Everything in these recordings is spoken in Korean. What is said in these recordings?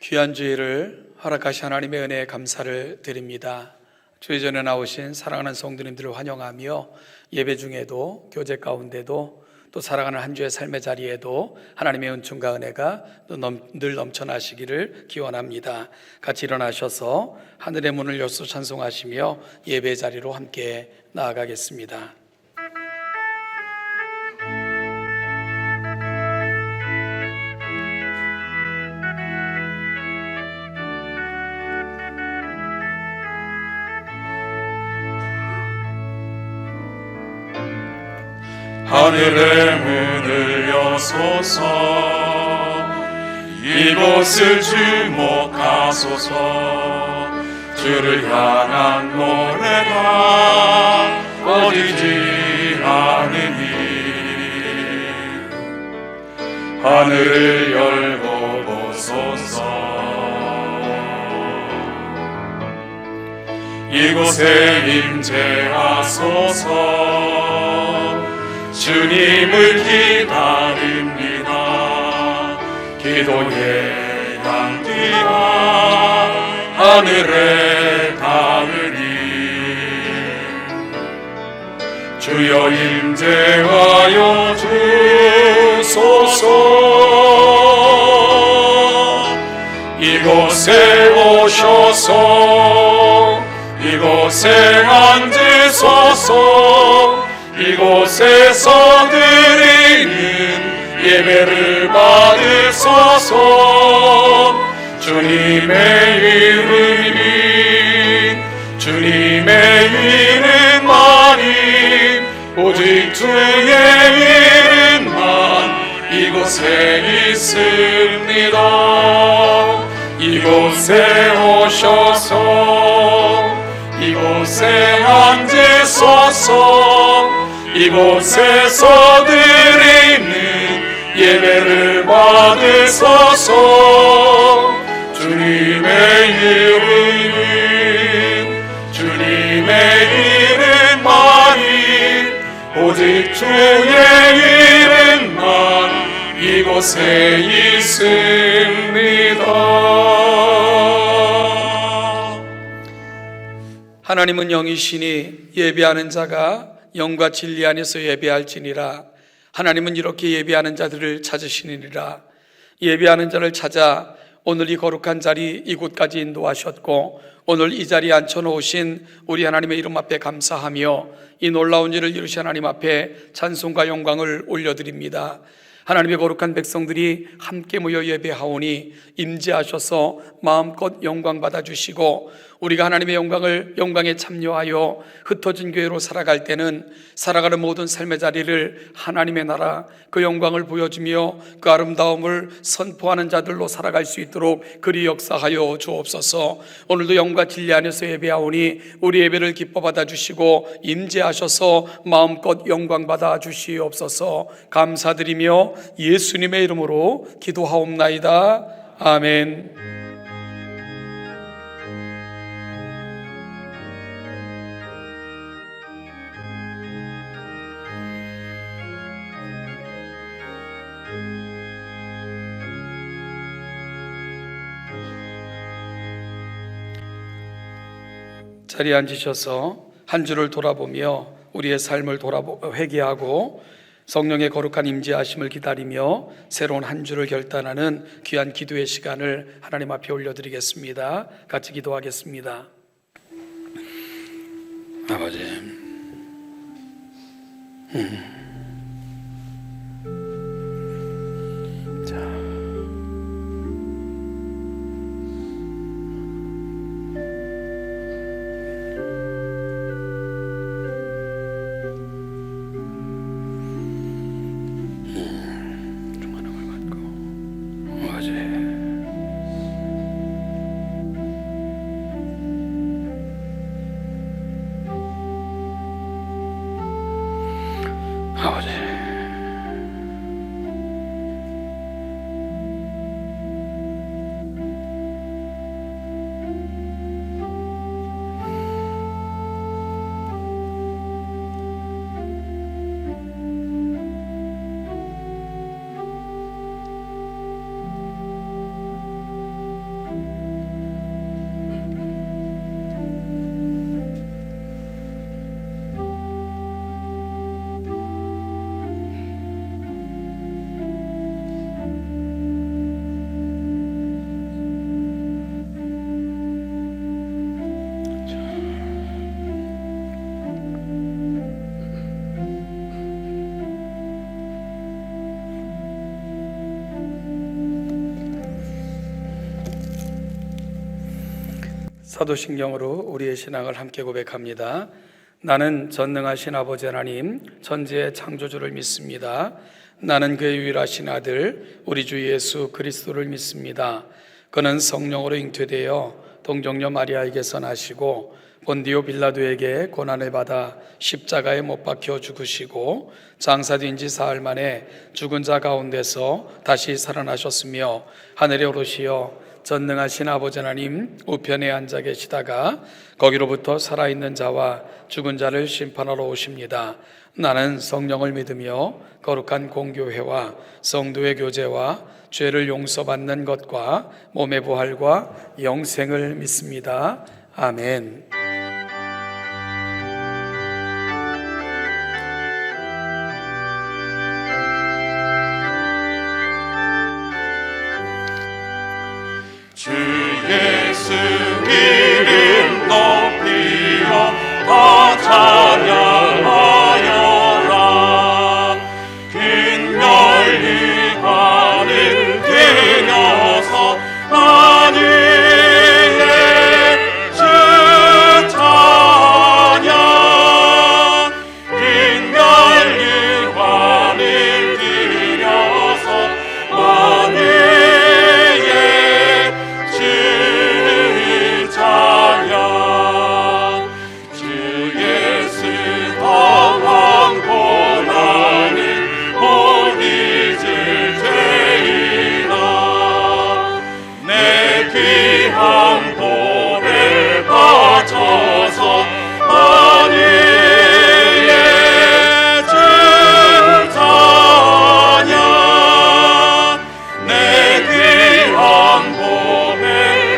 귀한 주일을 허락하신 하나님의 은혜에 감사를 드립니다. 주일 전에 나오신 사랑하는 성도님들을 환영하며 예배 중에도 교제 가운데도 또 살아가는 한 주의 삶의 자리에도 하나님의 은총과 은혜가 늘 넘쳐나시기를 기원합니다. 같이 일어나셔서 하늘의 문을 열수 찬송하시며 예배 자리로 함께 나아가겠습니다. 하늘의 문을 여소서, 이곳을 주목하소서. 주를 향한 노래가 꺼지지 않으니 하늘을 열고 보소서. 이곳에 임재하소서. 주님을 기다립니다. 기도의 향기가 하늘에 닿으리. 주여 임재하여 주소서. 이곳에 오셔서 이곳에 앉으소서. 이곳에서 드리는 예배를 받으소서. 주님의 이름은 많이, 오직 주의 이름만 이곳에 있습니다. 이곳에 오셔서 이곳에 앉으소서. 이곳에서 드리는 예배를 받으소서. 주님의 이름만이, 오직 주의 이름만 이곳에 있습니다. 하나님은 영이시니 예배하는 자가 영과 진리 안에서 예배할지니라. 하나님은 이렇게 예배하는 자들을 찾으시니라. 예배하는 자를 찾아 오늘 이 거룩한 자리 이곳까지 인도하셨고, 오늘 이 자리에 앉혀놓으신 우리 하나님의 이름 앞에 감사하며 이 놀라운 일을 이루신 하나님 앞에 찬송과 영광을 올려드립니다. 하나님의 거룩한 백성들이 함께 모여 예배하오니 임재하셔서 마음껏 영광 받아주시고, 우리가 하나님의 영광에 참여하여 흩어진 교회로 살아갈 때는 살아가는 모든 삶의 자리를 하나님의 나라 그 영광을 보여주며 그 아름다움을 선포하는 자들로 살아갈 수 있도록 그리 역사하여 주옵소서. 오늘도 영과 진리 안에서 예배하오니 우리 예배를 기뻐 받아주시고 임재하셔서 마음껏 영광 받아주시옵소서. 감사드리며 예수님의 이름으로 기도하옵나이다. 아멘. 자리에 앉으셔서 한 주를 돌아보며 우리의 삶을 회개하고 성령의 거룩한 임재하심을 기다리며 새로운 한 주를 결단하는 귀한 기도의 시간을 하나님 앞에 올려드리겠습니다. 같이 기도하겠습니다. 아버지, 사도신경으로 우리의 신앙을 함께 고백합니다. 나는 전능하신 아버지 하나님 천지의 창조주를 믿습니다. 나는 그의 유일하신 아들 우리 주 예수 그리스도를 믿습니다. 그는 성령으로 잉태되어 동정녀 마리아에게서 나시고 본디오 빌라도에게 고난을 받아 십자가에 못 박혀 죽으시고 장사된 지 사흘 만에 죽은 자 가운데서 다시 살아나셨으며 하늘에 오르시어 전능하신 아버지 하나님 우편에 앉아 계시다가 거기로부터 살아있는 자와 죽은 자를 심판하러 오십니다. 나는 성령을 믿으며 거룩한 공교회와 성도의 교제와 죄를 용서받는 것과 몸의 부활과 영생을 믿습니다. 아멘. 주 예수 이름 높이어 더 찬양하여라. 긴 열리 하늘 들여서 만유의 주 찬양. 긴 열리 하늘 들여서 만유의 주 찬양. 주 예수 더한 고난을 못 잊을 죄이나 내 귀한 보배 바쳐서 만유의 주 찬양. 내 귀한 보배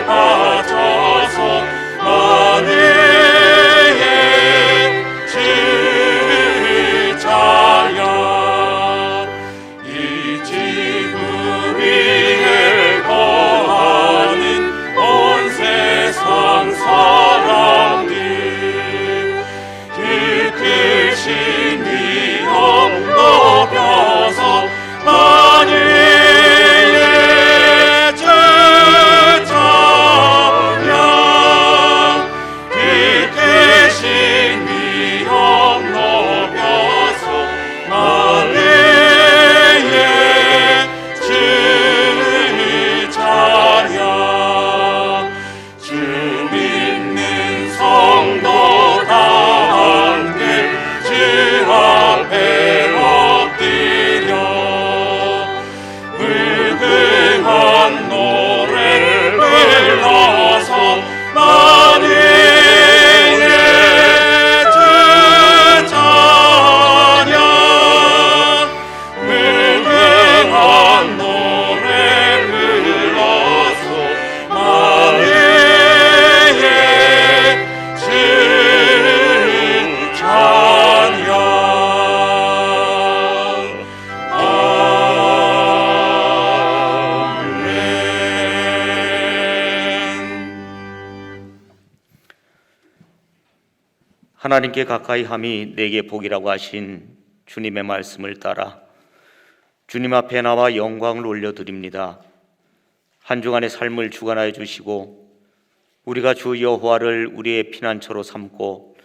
바쳐서 만유의 주 찬양. 이 지구 위에 거하는 온 세상 사람들 그 크신 위엄 높여서 만유의 주 찬양. 그 크신 위엄 높여서 만유의 주 찬양. 주 믿는 성도 다 함께 주 앞에 엎드려 무궁한 노래를 불러서 만유의 주 찬양. 무궁한 노래 불러서 만유의 주 찬양. 하나님께 가까이 함이 내게 복이라고 하신 주님의 말씀을 따라 주님 앞에 나와 영광을 올려드립니다. 한 주간의 삶을 주관하여 주시고 우리가 주 여호와를 우리의 피난처로 삼고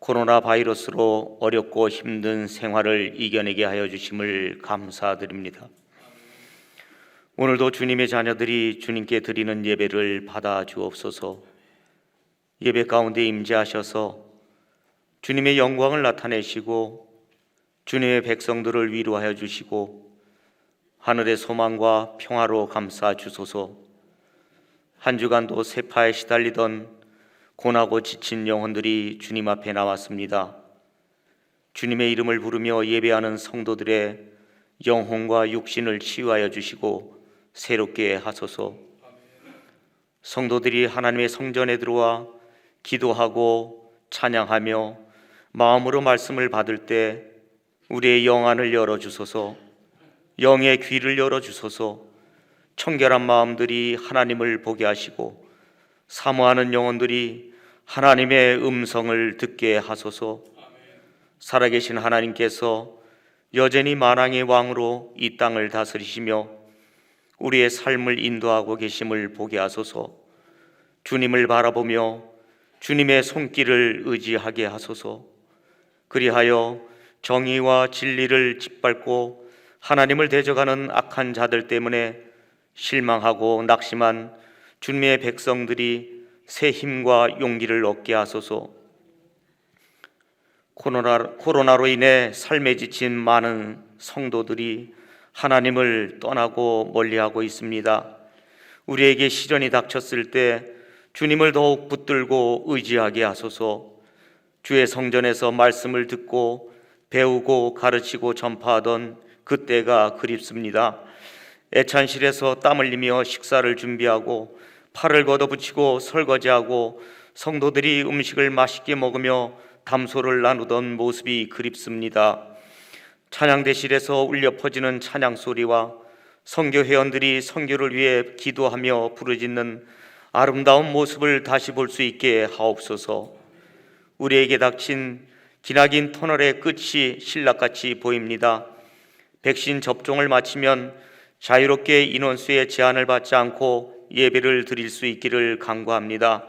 코로나 바이러스로 어렵고 힘든 생활을 이겨내게 하여 주심을 감사드립니다. 오늘도 주님의 자녀들이 주님께 드리는 예배를 받아 주옵소서. 예배 가운데 임재하셔서 주님의 영광을 나타내시고 주님의 백성들을 위로하여 주시고 하늘의 소망과 평화로 감싸 주소서. 한 주간도 세파에 시달리던 고나고 지친 영혼들이 주님 앞에 나왔습니다. 주님의 이름을 부르며 예배하는 성도들의 영혼과 육신을 치유하여 주시고 새롭게 하소서. 성도들이 하나님의 성전에 들어와 기도하고 찬양하며 마음으로 말씀을 받을 때 우리의 영안을 열어주소서. 영의 귀를 열어주소서. 청결한 마음들이 하나님을 보게 하시고 사모하는 영혼들이 하나님의 음성을 듣게 하소서. 살아계신 하나님께서 여전히 만왕의 왕으로 이 땅을 다스리시며 우리의 삶을 인도하고 계심을 보게 하소서. 주님을 바라보며 주님의 손길을 의지하게 하소서. 그리하여 정의와 진리를 짓밟고 하나님을 대적하는 악한 자들 때문에 실망하고 낙심한 주님의 백성들이 새 힘과 용기를 얻게 하소서. 코로나로 인해 삶에 지친 많은 성도들이 하나님을 떠나고 멀리하고 있습니다. 우리에게 시련이 닥쳤을 때 주님을 더욱 붙들고 의지하게 하소서. 주의 성전에서 말씀을 듣고 배우고 가르치고 전파하던 그때가 그립습니다. 애찬실에서 땀 흘리며 식사를 준비하고 팔을 걷어붙이고 설거지하고 성도들이 음식을 맛있게 먹으며 담소를 나누던 모습이 그립습니다. 찬양대실에서 울려 퍼지는 찬양 소리와 선교 회원들이 선교를 위해 기도하며 부르짖는 아름다운 모습을 다시 볼 수 있게 하옵소서. 우리에게 닥친 기나긴 터널의 끝이 신락같이 보입니다. 백신 접종을 마치면 자유롭게 인원수의 제한을 받지 않고 예배를 드릴 수 있기를 간구합니다.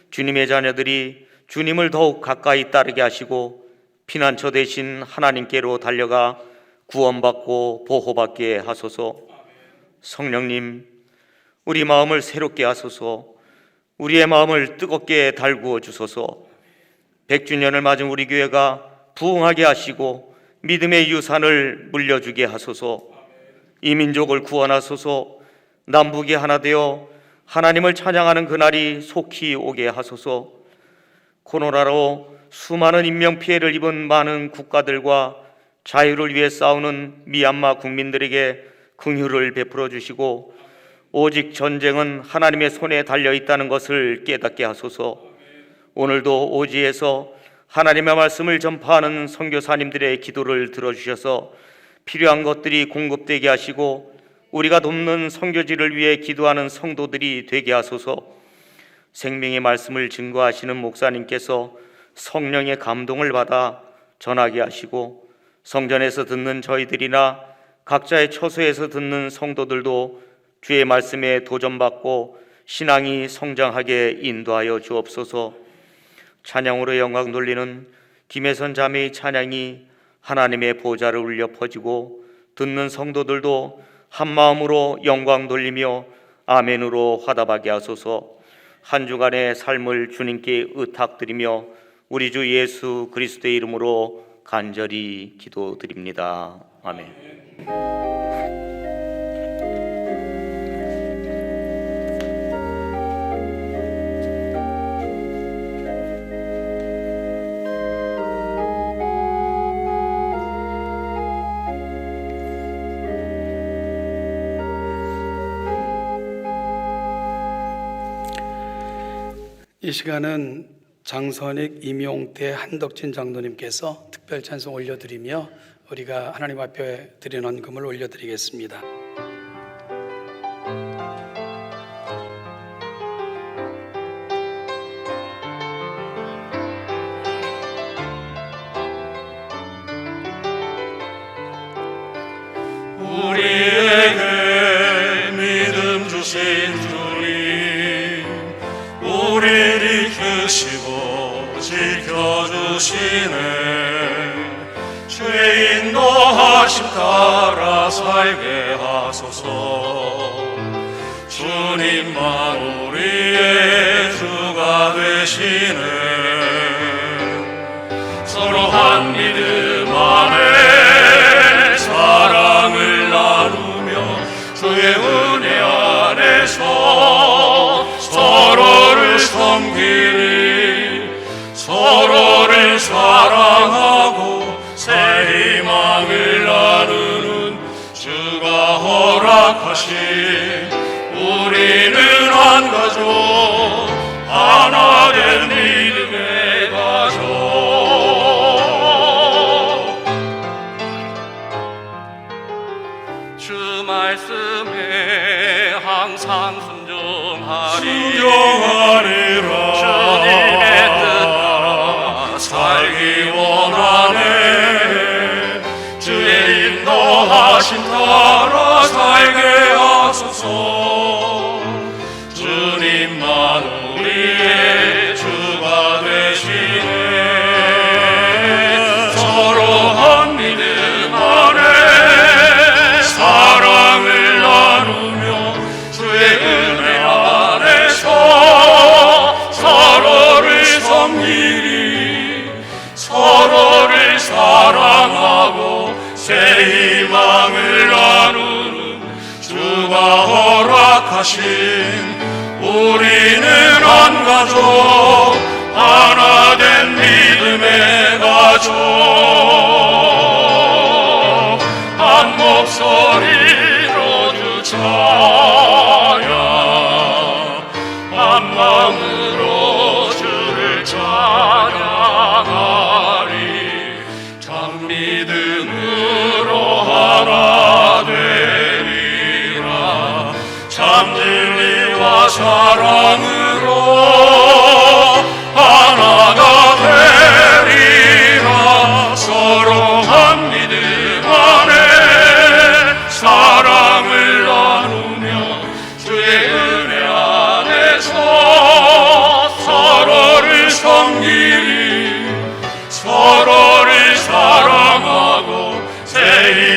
주님의 자녀들이 주님을 더욱 가까이 따르게 하시고 피난처 대신 하나님께로 달려가 구원받고 보호받게 하소서. 성령님, 우리 마음을 새롭게 하소서. 우리의 마음을 뜨겁게 달구어 주소서. 100주년을 맞은 우리 교회가 부흥하게 하시고 믿음의 유산을 물려주게 하소서. 이 민족을 구원하소서. 남북이 하나 되어 하나님을 찬양하는 그날이 속히 오게 하소서. 코로나로 수많은 인명피해를 입은 많은 국가들과 자유를 위해 싸우는 미얀마 국민들에게 긍휼을 베풀어 주시고 오직 전쟁은 하나님의 손에 달려 있다는 것을 깨닫게 하소서. 오늘도 오지에서 하나님의 말씀을 전파하는 선교사님들의 기도를 들어주셔서 필요한 것들이 공급되게 하시고 우리가 돕는 선교지를 위해 기도하는 성도들이 되게 하소서. 생명의 말씀을 증거하시는 목사님께서 성령의 감동을 받아 전하게 하시고 성전에서 듣는 저희들이나 각자의 처소에서 듣는 성도들도 주의 말씀에 도전받고 신앙이 성장하게 인도하여 주옵소서. 찬양으로 영광 돌리는 김혜선 자매의 찬양이 하나님의 보좌를 울려 퍼지고 듣는 성도들도 한마음으로 영광 돌리며 아멘으로 화답하게 하소서. 한 주간의 삶을 주님께 의탁드리며 우리 주 예수 그리스도의 이름으로 간절히 기도드립니다. 아멘. 이 시간은 장선익, 임용태, 한덕진 장로님께서 특별 찬송 올려드리며 우리가 하나님 앞에 드리는 금을 올려드리겠습니다. 우리에게 믿음 주신 주님, 우리를 이끄시고 지켜주시네. 주의 인도하심 따라 살게 하소서. 주님만 우리의 주가 되시네. 서로 한 믿음 안에 사랑을 나누며 주의 은혜 안에서 서로를 섬기니 서로를 사랑하고 새 희망을 나누는 주가 허락하신 우리는 한 가족, 하나 된 믿음의 가족. 주 말씀에 항상 순종하리라. 주님의 뜻 따라 살기 원하네. 주의 인도하심 따라 살게 하소서. 주님만 주가 허락하신 우리는 한 가족, 하나 된 믿음의 가족, 한 목소리로 주 찬양, 한 마음으로 주를 찬양하리. 참 믿음으로 하나 되리라. 참 진리와 사랑으로 하나가 되리라. 서로 한 믿음 안에 사랑을 나누며 주의 은혜 안에서 서로를 섬기리. 서로를 사랑하고 새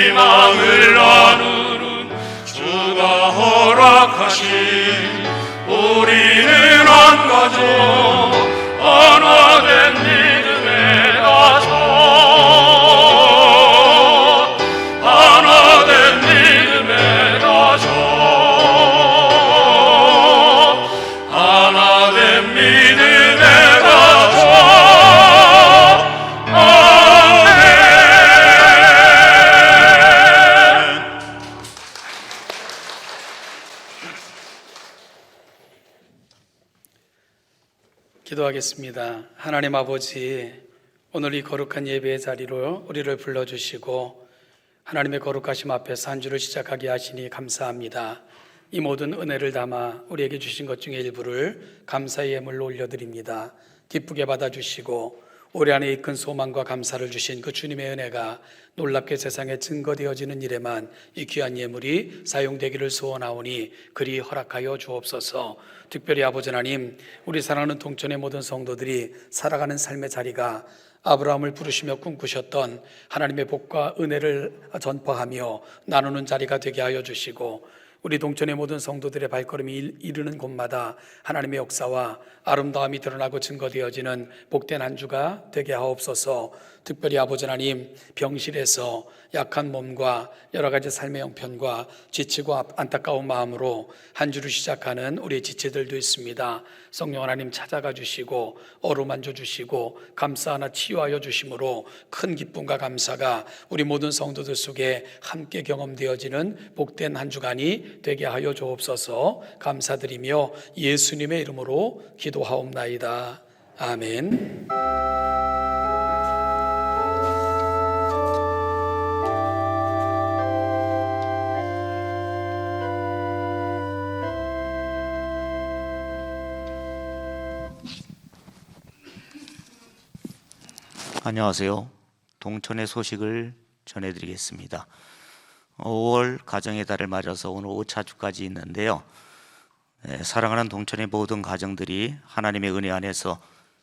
희망을 나누는 주가 허락하신 우리는 한 가족, 하나 된 믿음의 가족, 하나 된 믿음의 가족, 하나 된 믿음의 가족. 아멘. 기도하겠습니다. 하나님 아버지, 오늘 이 거룩한 예배의 자리로 우리를 불러주시고 하나님의 거룩하심 앞에서 한 주를 시작하게 하시니 감사합니다. 이 모든 은혜를 담아 우리에게 주신 것 중에 일부를 감사의 예물로 올려드립니다. 기쁘게 받아주시고 우리 안에 이 큰 소망과 감사를 주신 그 주님의 은혜가 놀랍게 세상에 증거되어지는 일에만 이 귀한 예물이 사용되기를 소원하오니 그리 허락하여 주옵소서. 특별히 아버지 하나님, 우리 사랑하는 동천의 모든 성도들이 살아가는 삶의 자리가 아브라함을 부르시며 꿈꾸셨던 하나님의 복과 은혜를 전파하며 나누는 자리가 되게 하여 주시고, 우리 동천의 모든 성도들의 발걸음이 이르는 곳마다 하나님의 역사와 아름다움이 드러나고 증거되어지는 복된 한 주가 되게 하옵소서. 특별히 아버지 하나님, 병실에서 약한 몸과 여러 가지 삶의 형편과 지치고 안타까운 마음으로 한 주를 시작하는 우리 지체들도 있습니다. 성령 하나님 찾아가 주시고 어루만져 주시고 감싸 안아 치유하여 주심으로 큰 기쁨과 감사가 우리 모든 성도들 속에 함께 경험되어지는 복된 한 주간이 되게 하여 주옵소서. 감사드리며 예수님의 이름으로 기도하옵나이다. 아멘. 안녕하세요. 동천의 소식을 전해드리겠습니다. 5월 가정의 달을 맞아서 오늘 5차주까지 있는데요. 사랑하는 동천의 모든 가정들이 하나님의 은혜 안에서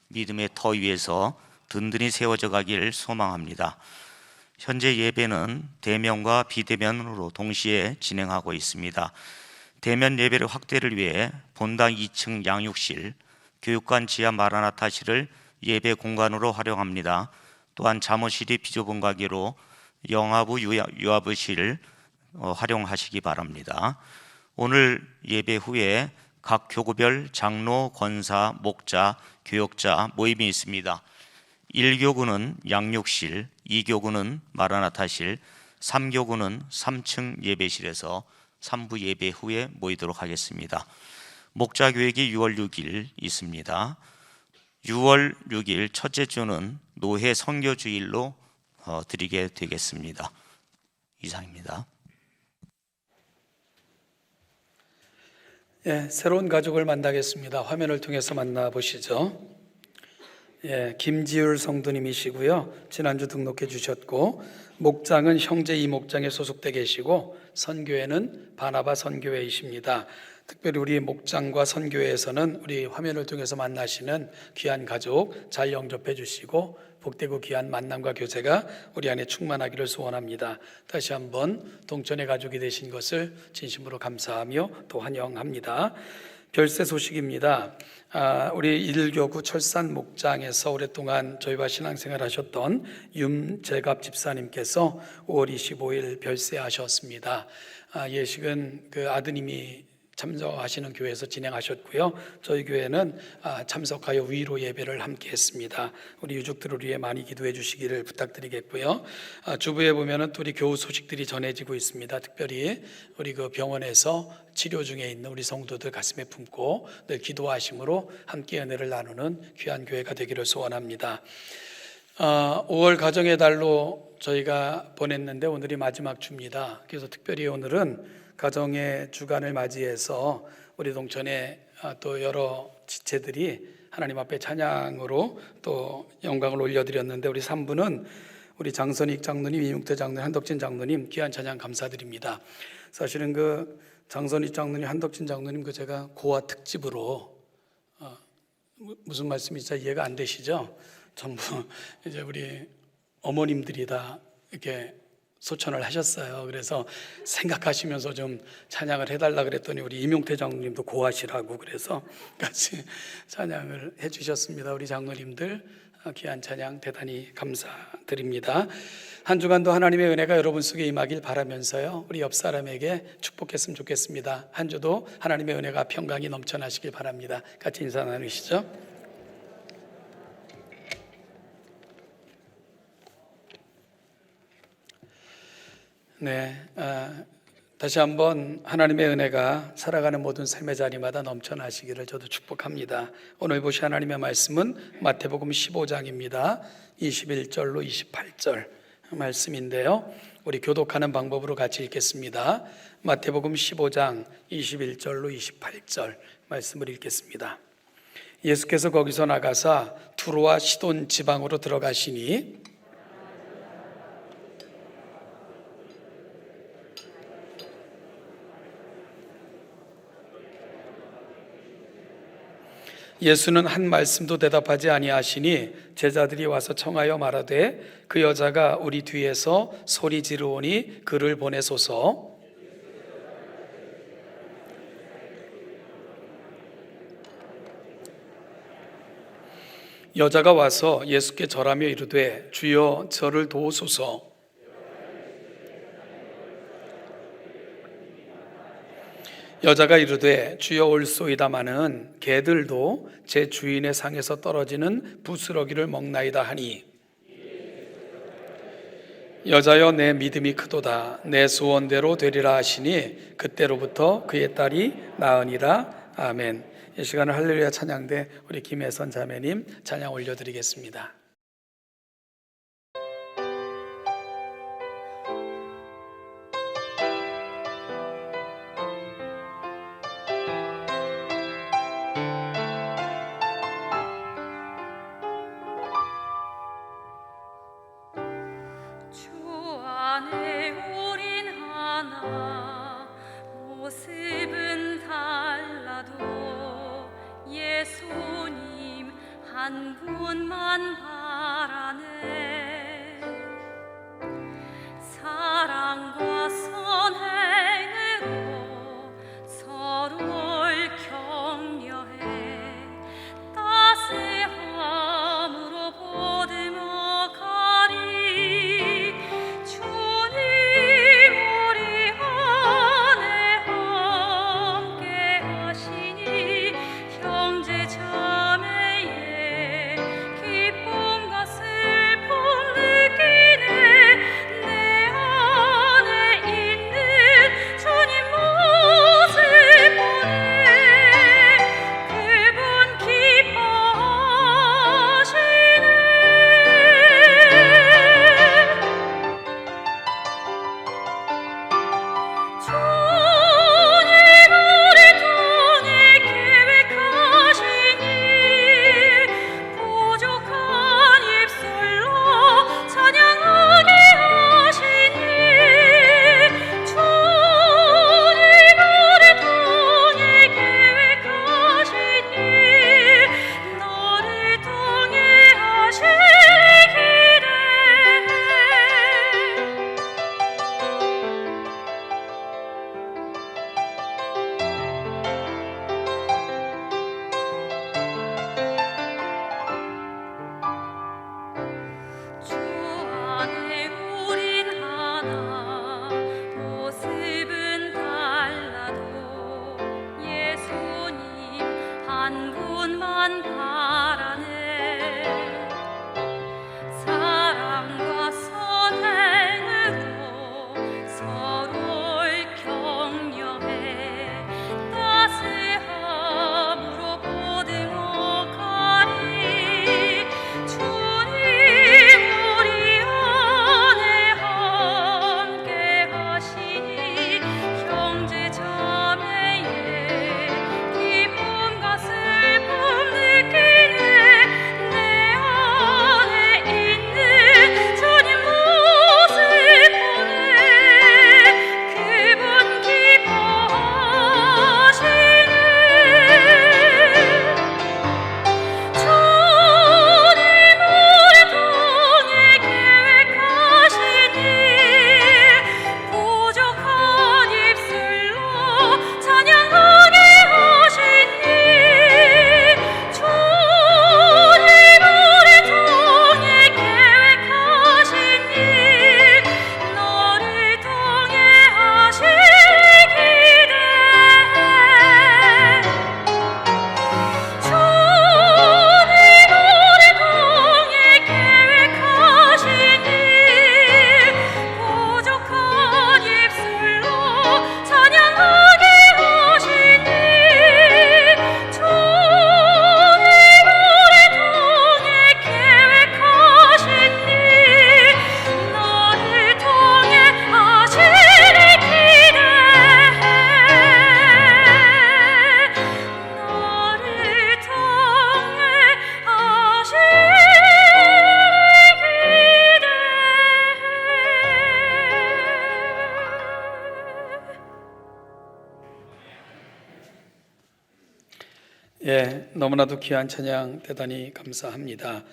믿음의 터 위에서 든든히 세워져 가길 소망합니다. 현재 예배는 대면과 비대면으로 동시에 진행하고 있습니다. 대면 예배를 확대를 위해 본당 2층 양육실, 교육관 지하 마라나타실을 예배 공간으로 활용합니다. 또한 잠옷실이 비좁은 가게로 영화부 유아부실 활용하시기 바랍니다. 오늘 예배 후에 각 교구별 장로, 권사, 목자, 교역자 모임이 있습니다. 1교구는 양육실, 2교구는 마라나타실, 3교구는 3층 예배실에서 3부 예배 후에 모이도록 하겠습니다. 목자 교육이 6월 6일 있습니다. 6월 6일 첫째 주는 노회 선교주일로 드리게 되겠습니다. 이상입니다. 새로운 가족을 만나겠습니다. 화면을 통해서 만나보시죠. 김지율 성도님이시고요. 지난주 등록해 주셨고, 목장은 형제 이목장에 소속돼 계시고, 선교회는 바나바 선교회이십니다. 특별히 우리 목장과 선교회에서는 우리 화면을 통해서 만나시는 귀한 가족 잘 영접해 주시고 복되고 귀한 만남과 교제가 우리 안에 충만하기를 소원합니다. 다시 한번 동천의 가족이 되신 것을 진심으로 감사하며 또 환영합니다. 별세 소식입니다. 우리 1교구 철산 목장에서 오랫동안 저희와 신앙생활 하셨던 윤재갑 집사님께서 5월 25일 별세하셨습니다. 예식은 그 아드님이 참석하시는 교회에서 진행하셨고요. 저희 교회는 참석하여 위로 예배를 함께 했습니다. 우리 유족들을 위해 많이 기도해 주시기를 부탁드리겠고요. 주부에 보면은 또 우리 교우 소식들이 전해지고 있습니다. 특별히 우리 그 병원에서 치료 중에 있는 우리 성도들 가슴에 품고 늘 기도하심으로 함께 은혜를 나누는 귀한 교회가 되기를 소원합니다. 5월 가정의 달로 저희가 보냈는데 오늘이 마지막 주입니다. 그래서 특별히 오늘은 가정의 주간을 맞이해서 우리 동천에 또 여러 지체들이 하나님 앞에 찬양으로 또 영광을 올려드렸는데, 우리 3부는 우리 장선익 장로님, 이용태 장로님, 한덕진 장로님 귀한 찬양 감사드립니다. 사실은 그 장선익 장로님, 한덕진 장로님 그 제가 고아 특집으로 무슨 말씀인지 잘 이해가 안 되시죠? 전부 이제 우리 어머님들이 다 이렇게 소천을 하셨어요. 그래서 생각하시면서 좀 찬양을 해달라 그랬더니 우리 임용태 장로님도 고하시라고 그래서 같이 찬양을 해주셨습니다. 우리 장로님들 귀한 찬양 대단히 감사드립니다. 한 주간도 하나님의 은혜가 여러분 속에 임하길 바라면서요, 우리 옆 사람에게 축복했으면 좋겠습니다. 한 주도 하나님의 은혜가 평강이 넘쳐나시길 바랍니다. 같이 인사 나누시죠. 네, 다시 한번 하나님의 은혜가 살아가는 모든 삶의 자리마다 넘쳐나시기를 저도 축복합니다. 오늘 보실 하나님의 말씀은 마태복음 15장입니다. 21절로 28절 말씀인데요, 우리 교독하는 방법으로 같이 읽겠습니다. 마태복음 15장 21절로 28절 말씀을 읽겠습니다. 예수께서 거기서 나가사 두로와 시돈 지방으로 들어가시니 예수는 한 말씀도 대답하지 아니하시니 제자들이 와서 청하여 말하되 그 여자가 우리 뒤에서 소리 지르오니 그를 보내소서. 여자가 와서 예수께 절하며 이르되 주여 저를 도우소서. 여자가 이르되 주여 올소이다마는 개들도 제 주인의 상에서 떨어지는 부스러기를 먹나이다 하니, 여자여 내 믿음이 크도다 내 소원대로 되리라 하시니 그때로부터 그의 딸이 나으니라. 아멘. 이 시간을 할렐루야 찬양대 우리 김혜선 자매님 찬양 올려드리겠습니다. 한 분만 예, 너무나도 귀한 찬양 대단히 감사합니다.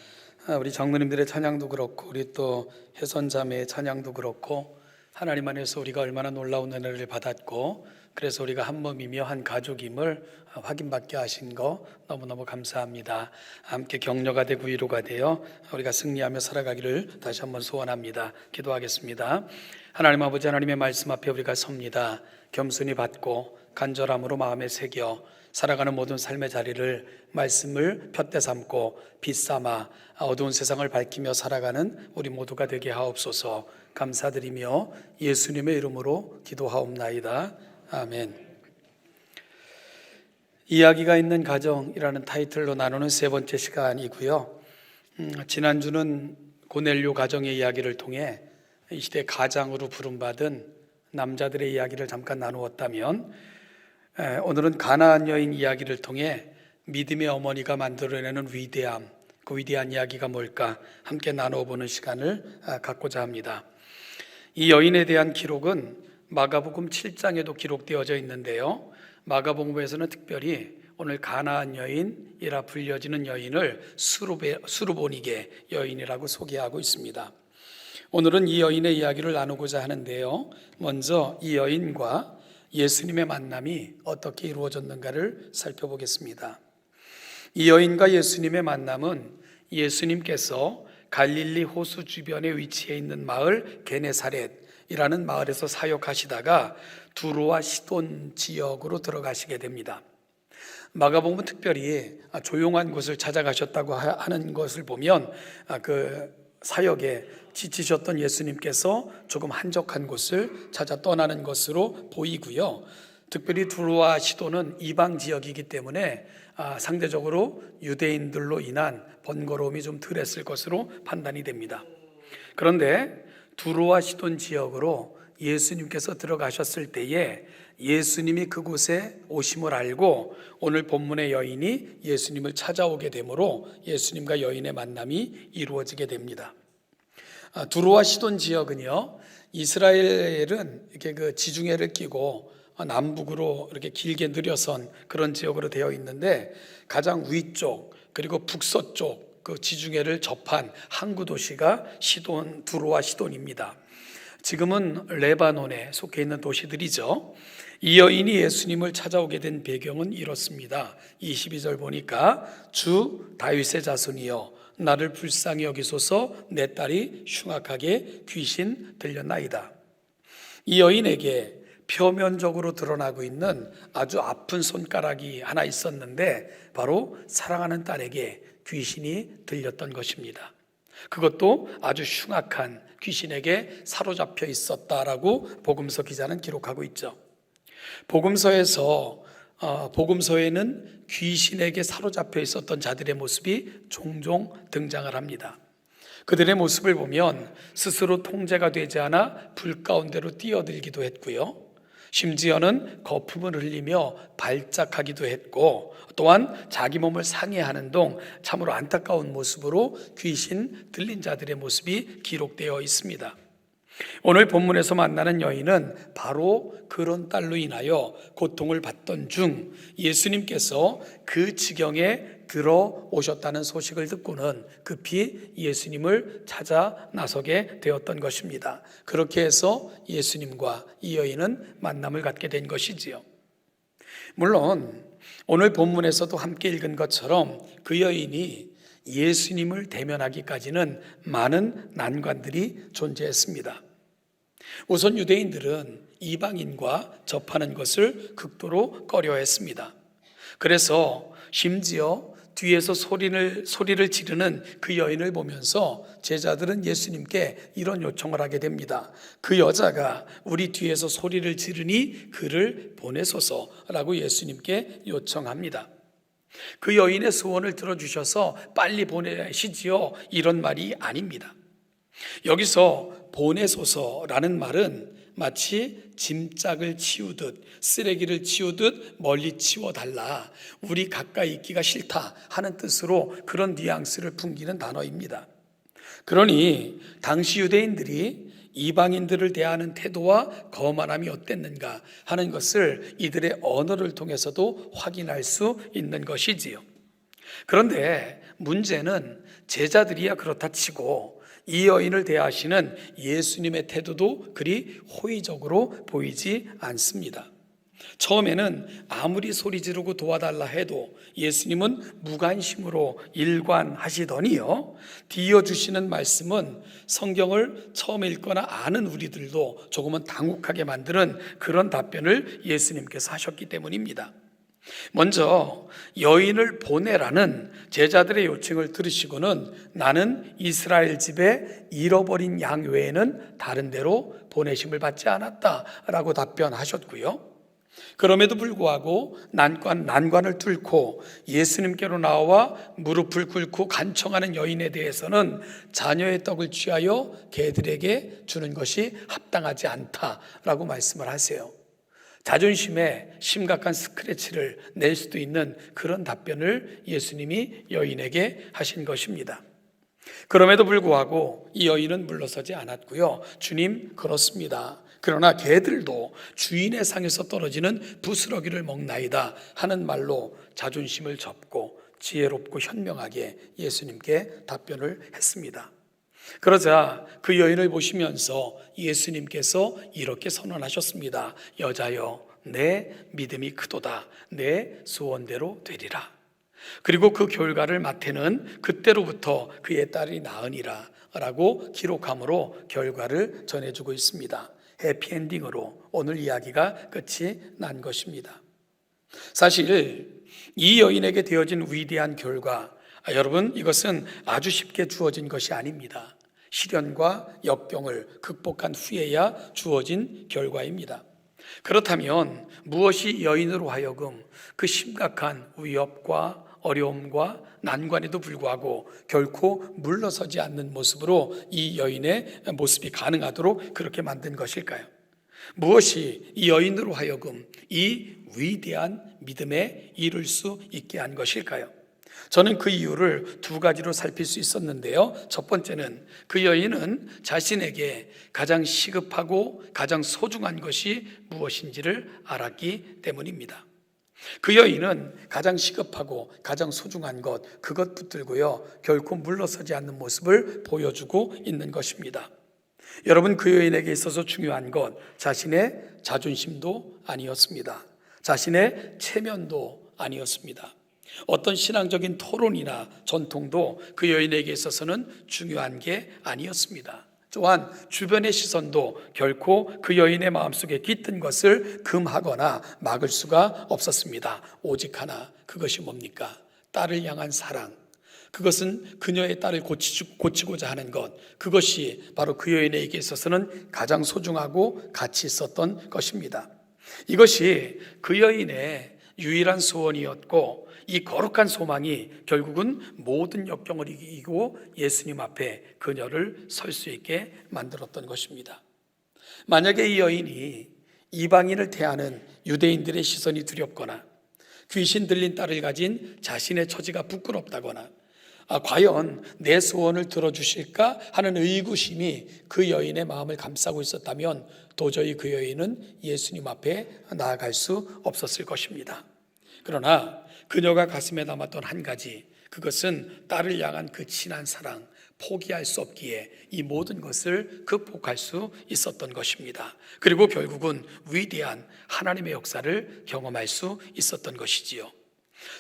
우리 장로님들의 찬양도 그렇고 우리 또 혜선자매의 찬양도 그렇고 하나님 안에서 우리가 얼마나 놀라운 은혜를 받았고 그래서 우리가 한 몸이며 한 가족임을 확인받게 하신 거 너무너무 감사합니다. 함께 격려가 되고 위로가 되어 우리가 승리하며 살아가기를 다시 한번 소원합니다. 기도하겠습니다. 하나님 아버지, 하나님의 말씀 앞에 우리가 섭니다. 겸손히 받고 간절함으로 마음에 새겨 살아가는 모든 삶의 자리를 말씀을 푯대 삼고 빛 삼아 어두운 세상을 밝히며 살아가는 우리 모두가 되게 하옵소서. 감사드리며 예수님의 이름으로 기도하옵나이다. 아멘. 이야기가 있는 가정이라는 타이틀로 나누는 세 번째 시간이고요. 지난주는 고넬료 가정의 이야기를 통해 이 시대 가장으로 부름받은 남자들의 이야기를 잠깐 나누었다면, 오늘은 가나안 여인 이야기를 통해 믿음의 어머니가 만들어내는 위대함, 그 위대한 이야기가 뭘까 함께 나누어보는 시간을 갖고자 합니다. 이 여인에 대한 기록은 마가복음 7장에도 기록되어져 있는데요, 마가복음에서는 특별히 오늘 가나안 여인이라 불려지는 여인을 수르보니게 여인이라고 소개하고 있습니다. 오늘은 이 여인의 이야기를 나누고자 하는데요, 먼저 이 여인과 예수님의 만남이 어떻게 이루어졌는가를 살펴보겠습니다. 이 여인과 예수님의 만남은 예수님께서 갈릴리 호수 주변에 위치해 있는 마을 게네사렛이라는 마을에서 사역하시다가 두로와 시돈 지역으로 들어가시게 됩니다. 마가복음은 특별히 조용한 곳을 찾아가셨다고 하는 것을 보면 그 사역에 지치셨던 예수님께서 조금 한적한 곳을 찾아 떠나는 것으로 보이고요. 특별히 두로와 시돈은 이방 지역이기 때문에 상대적으로 유대인들로 인한 번거로움이 좀 덜했을 것으로 판단이 됩니다. 그런데 두로와 시돈 지역으로 예수님께서 들어가셨을 때에 예수님이 그곳에 오심을 알고 오늘 본문의 여인이 예수님을 찾아오게 되므로 예수님과 여인의 만남이 이루어지게 됩니다. 두로와 시돈 지역은요, 이스라엘은 이렇게 그 지중해를 끼고 남북으로 이렇게 길게 늘여선 그런 지역으로 되어 있는데, 가장 위쪽 그리고 북서쪽 그 지중해를 접한 항구 도시가 두로와 시돈입니다. 지금은 레바논에 속해 있는 도시들이죠. 이 여인이 예수님을 찾아오게 된 배경은 이렇습니다. 22절 보니까 주 다윗의 자손이여 나를 불쌍히 여기소서, 내 딸이 흉악하게 귀신 들렸나이다. 이 여인에게 표면적으로 드러나고 있는 아주 아픈 손가락이 하나 있었는데 바로 사랑하는 딸에게 귀신이 들렸던 것입니다. 그것도 아주 흉악한 귀신에게 사로잡혀 있었다라고 복음서 기자는 기록하고 있죠. 복음서에는 귀신에게 사로잡혀 있었던 자들의 모습이 종종 등장을 합니다. 그들의 모습을 보면 스스로 통제가 되지 않아 불 가운데로 뛰어들기도 했고요, 심지어는 거품을 흘리며 발작하기도 했고, 또한 자기 몸을 상해하는 동 참으로 안타까운 모습으로 귀신 들린 자들의 모습이 기록되어 있습니다. 오늘 본문에서 만나는 여인은 바로 그런 딸로 인하여 고통을 받던 중 예수님께서 그 지경에 들어오셨다는 소식을 듣고는 급히 예수님을 찾아 나서게 되었던 것입니다. 그렇게 해서 예수님과 이 여인은 만남을 갖게 된 것이지요. 물론 오늘 본문에서도 함께 읽은 것처럼 그 여인이 예수님을 대면하기까지는 많은 난관들이 존재했습니다. 우선 유대인들은 이방인과 접하는 것을 극도로 꺼려했습니다. 그래서 심지어 뒤에서 소리를 지르는 그 여인을 보면서 제자들은 예수님께 이런 요청을 하게 됩니다. 그 여자가 우리 뒤에서 소리를 지르니 그를 보내소서라고 예수님께 요청합니다. 그 여인의 소원을 들어주셔서 빨리 보내시지요, 이런 말이 아닙니다. 여기서 보내소서라는 말은 마치 짐짝을 치우듯 쓰레기를 치우듯 멀리 치워달라, 우리 가까이 있기가 싫다 하는 뜻으로 그런 뉘앙스를 풍기는 단어입니다. 그러니 당시 유대인들이 이방인들을 대하는 태도와 거만함이 어땠는가 하는 것을 이들의 언어를 통해서도 확인할 수 있는 것이지요. 그런데 문제는 제자들이야 그렇다 치고 이 여인을 대하시는 예수님의 태도도 그리 호의적으로 보이지 않습니다. 처음에는 아무리 소리 지르고 도와달라 해도 예수님은 무관심으로 일관하시더니요, 뒤이어주시는 말씀은 성경을 처음 읽거나 아는 우리들도 조금은 당혹하게 만드는 그런 답변을 예수님께서 하셨기 때문입니다. 먼저 여인을 보내라는 제자들의 요청을 들으시고는 나는 이스라엘 집에 잃어버린 양 외에는 다른 데로 보내심을 받지 않았다라고 답변하셨고요. 그럼에도 불구하고 난관을 뚫고 예수님께로 나와 무릎을 꿇고 간청하는 여인에 대해서는 자녀의 떡을 취하여 개들에게 주는 것이 합당하지 않다라고 말씀을 하세요. 자존심에 심각한 스크래치를 낼 수도 있는 그런 답변을 예수님이 여인에게 하신 것입니다. 그럼에도 불구하고 이 여인은 물러서지 않았고요. 주님, 그렇습니다. 그러나 개들도 주인의 상에서 떨어지는 부스러기를 먹나이다 하는 말로 자존심을 접고 지혜롭고 현명하게 예수님께 답변을 했습니다. 그러자 그 여인을 보시면서 예수님께서 이렇게 선언하셨습니다. 여자여, 내 믿음이 크도다. 내 소원대로 되리라. 그리고 그 결과를 마태는 그때로부터 그의 딸이 나으니라 라고 기록함으로 결과를 전해주고 있습니다. 해피엔딩으로 오늘 이야기가 끝이 난 것입니다. 사실 이 여인에게 되어진 위대한 결과, 여러분, 이것은 아주 쉽게 주어진 것이 아닙니다. 시련과 역경을 극복한 후에야 주어진 결과입니다. 그렇다면 무엇이 여인으로 하여금 그 심각한 위협과 어려움과 난관에도 불구하고 결코 물러서지 않는 모습으로 이 여인의 모습이 가능하도록 그렇게 만든 것일까요? 무엇이 이 여인으로 하여금 이 위대한 믿음에 이룰 수 있게 한 것일까요? 저는 그 이유를 두 가지로 살필 수 있었는데요. 첫 번째는 그 여인은 자신에게 가장 시급하고 가장 소중한 것이 무엇인지를 알았기 때문입니다. 그 여인은 가장 시급하고 가장 소중한 것, 그것 붙들고요, 결코 물러서지 않는 모습을 보여주고 있는 것입니다. 여러분, 그 여인에게 있어서 중요한 것, 자신의 자존심도 아니었습니다. 자신의 체면도 아니었습니다. 어떤 신앙적인 토론이나 전통도 그 여인에게 있어서는 중요한 게 아니었습니다. 또한 주변의 시선도 결코 그 여인의 마음속에 깃든 것을 금하거나 막을 수가 없었습니다. 오직 하나, 그것이 뭡니까? 딸을 향한 사랑. 그것은 그녀의 딸을 고치고자 하는 것, 그것이 바로 그 여인에게 있어서는 가장 소중하고 가치 있었던 것입니다. 이것이 그 여인의 유일한 소원이었고, 이 거룩한 소망이 결국은 모든 역경을 이기고 예수님 앞에 그녀를 설 수 있게 만들었던 것입니다. 만약에 이 여인이 이방인을 대하는 유대인들의 시선이 두렵거나 귀신 들린 딸을 가진 자신의 처지가 부끄럽다거나 과연 내 소원을 들어주실까 하는 의구심이 그 여인의 마음을 감싸고 있었다면 도저히 그 여인은 예수님 앞에 나아갈 수 없었을 것입니다. 그러나 그녀가 가슴에 담았던 한 가지, 그것은 딸을 향한 그 진한 사랑, 포기할 수 없기에 이 모든 것을 극복할 수 있었던 것입니다. 그리고 결국은 위대한 하나님의 역사를 경험할 수 있었던 것이지요.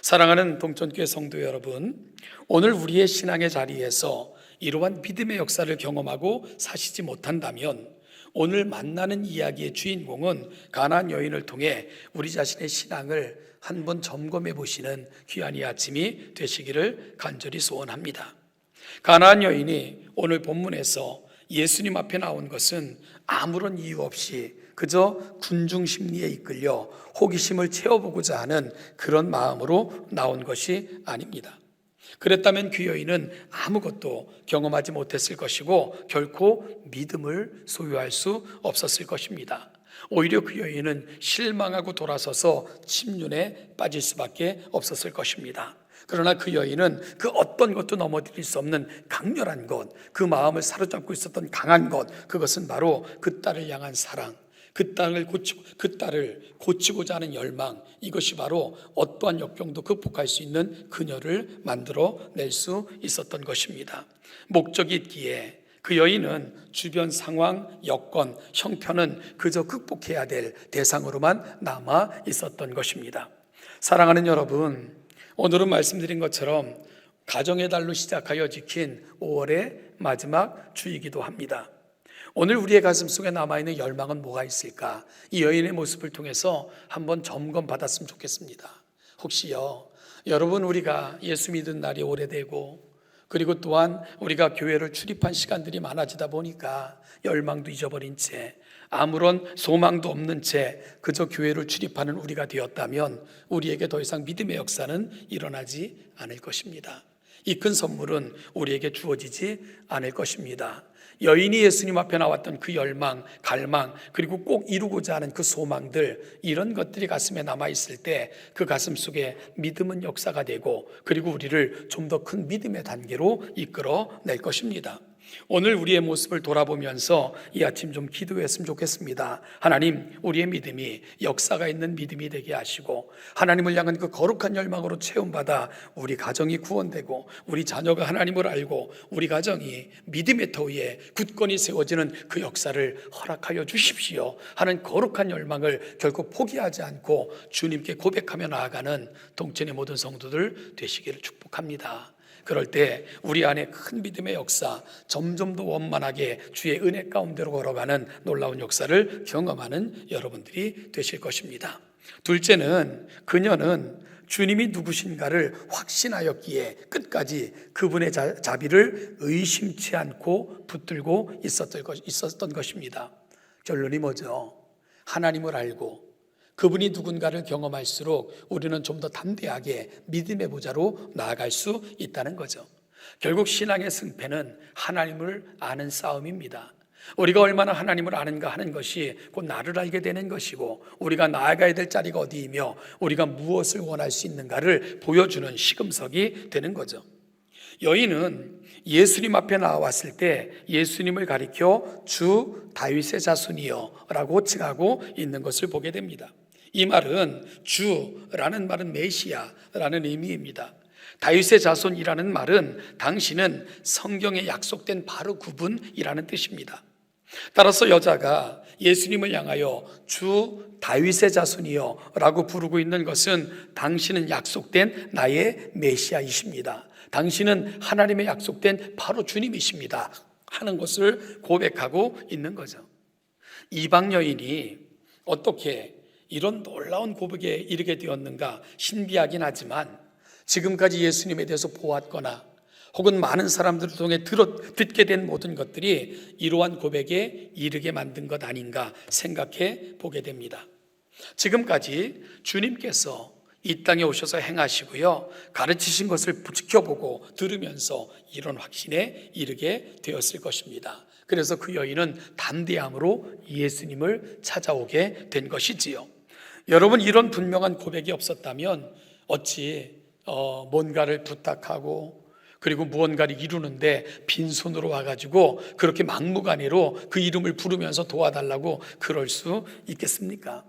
사랑하는 동천교회 성도 여러분, 오늘 우리의 신앙의 자리에서 이러한 믿음의 역사를 경험하고 사시지 못한다면 오늘 만나는 이야기의 주인공은 가나안 여인을 통해 우리 자신의 신앙을 한번 점검해 보시는 귀한 이 아침이 되시기를 간절히 소원합니다. 가나안 여인이 오늘 본문에서 예수님 앞에 나온 것은 아무런 이유 없이 그저 군중 심리에 이끌려 호기심을 채워보고자 하는 그런 마음으로 나온 것이 아닙니다. 그랬다면 그 여인은 아무것도 경험하지 못했을 것이고 결코 믿음을 소유할 수 없었을 것입니다. 오히려 그 여인은 실망하고 돌아서서 침륜에 빠질 수밖에 없었을 것입니다. 그러나 그 여인은 그 어떤 것도 넘어뜨릴 수 없는 강렬한 것, 그 마음을 사로잡고 있었던 강한 것, 그것은 바로 그 딸을 향한 사랑, 그 딸을 고치고자 하는 열망, 이것이 바로 어떠한 역경도 극복할 수 있는 그녀를 만들어낼 수 있었던 것입니다. 목적이 있기에 그 여인은 주변 상황, 여건, 형편은 그저 극복해야 될 대상으로만 남아 있었던 것입니다. 사랑하는 여러분, 오늘은 말씀드린 것처럼 가정의 달로 시작하여 지킨 5월의 마지막 주이기도 합니다. 오늘 우리의 가슴 속에 남아있는 열망은 뭐가 있을까? 이 여인의 모습을 통해서 한번 점검 받았으면 좋겠습니다. 혹시요, 여러분, 우리가 예수 믿은 날이 오래되고, 그리고 또한 우리가 교회를 출입한 시간들이 많아지다 보니까 열망도 잊어버린 채, 아무런 소망도 없는 채 그저 교회를 출입하는 우리가 되었다면 우리에게 더 이상 믿음의 역사는 일어나지 않을 것입니다. 이 큰 선물은 우리에게 주어지지 않을 것입니다. 여인이 예수님 앞에 나왔던 그 열망, 갈망, 그리고 꼭 이루고자 하는 그 소망들, 이런 것들이 가슴에 남아있을 때 그 가슴 속에 믿음은 역사가 되고, 그리고 우리를 좀 더 큰 믿음의 단계로 이끌어낼 것입니다. 오늘 우리의 모습을 돌아보면서 이 아침 좀 기도했으면 좋겠습니다. 하나님, 우리의 믿음이 역사가 있는 믿음이 되게 하시고, 하나님을 향한 그 거룩한 열망으로 채움받아 우리 가정이 구원되고, 우리 자녀가 하나님을 알고 우리 가정이 믿음의 터 위에 굳건히 세워지는 그 역사를 허락하여 주십시오 하는 거룩한 열망을 결코 포기하지 않고 주님께 고백하며 나아가는 동천의 모든 성도들 되시기를 축복합니다. 그럴 때 우리 안에 큰 믿음의 역사, 점점 더 원만하게 주의 은혜 가운데로 걸어가는 놀라운 역사를 경험하는 여러분들이 되실 것입니다. 둘째는, 그녀는 주님이 누구신가를 확신하였기에 끝까지 그분의 자비를 의심치 않고 붙들고 있었던 것입니다. 결론이 뭐죠? 하나님을 알고 그분이 누군가를 경험할수록 우리는 좀 더 담대하게 믿음의 보좌로 나아갈 수 있다는 거죠. 결국 신앙의 승패는 하나님을 아는 싸움입니다. 우리가 얼마나 하나님을 아는가 하는 것이 곧 나를 알게 되는 것이고, 우리가 나아가야 될 자리가 어디이며 우리가 무엇을 원할 수 있는가를 보여주는 시금석이 되는 거죠. 여인은 예수님 앞에 나왔을 때 예수님을 가리켜 주 다윗의 자손이여 라고 칭하고 있는 것을 보게 됩니다. 이 말은 주라는 말은 메시아라는 의미입니다. 다윗의 자손이라는 말은 당신은 성경에 약속된 바로 그분이라는 뜻입니다. 따라서 여자가 예수님을 향하여 주 다윗의 자손이여 라고 부르고 있는 것은 당신은 약속된 나의 메시아이십니다, 당신은 하나님의 약속된 바로 주님이십니다 하는 것을 고백하고 있는 거죠. 이방 여인이 어떻게 이런 놀라운 고백에 이르게 되었는가 신비하긴 하지만, 지금까지 예수님에 대해서 보았거나 혹은 많은 사람들을 통해 듣게 된 모든 것들이 이러한 고백에 이르게 만든 것 아닌가 생각해 보게 됩니다. 지금까지 주님께서 이 땅에 오셔서 행하시고요, 가르치신 것을 지켜보고 들으면서 이런 확신에 이르게 되었을 것입니다. 그래서 그 여인은 담대함으로 예수님을 찾아오게 된 것이지요. 여러분, 이런 분명한 고백이 없었다면 어찌 뭔가를 부탁하고 그리고 무언가를 이루는데 빈손으로 와가지고 그렇게 막무가내로 그 이름을 부르면서 도와달라고 그럴 수 있겠습니까?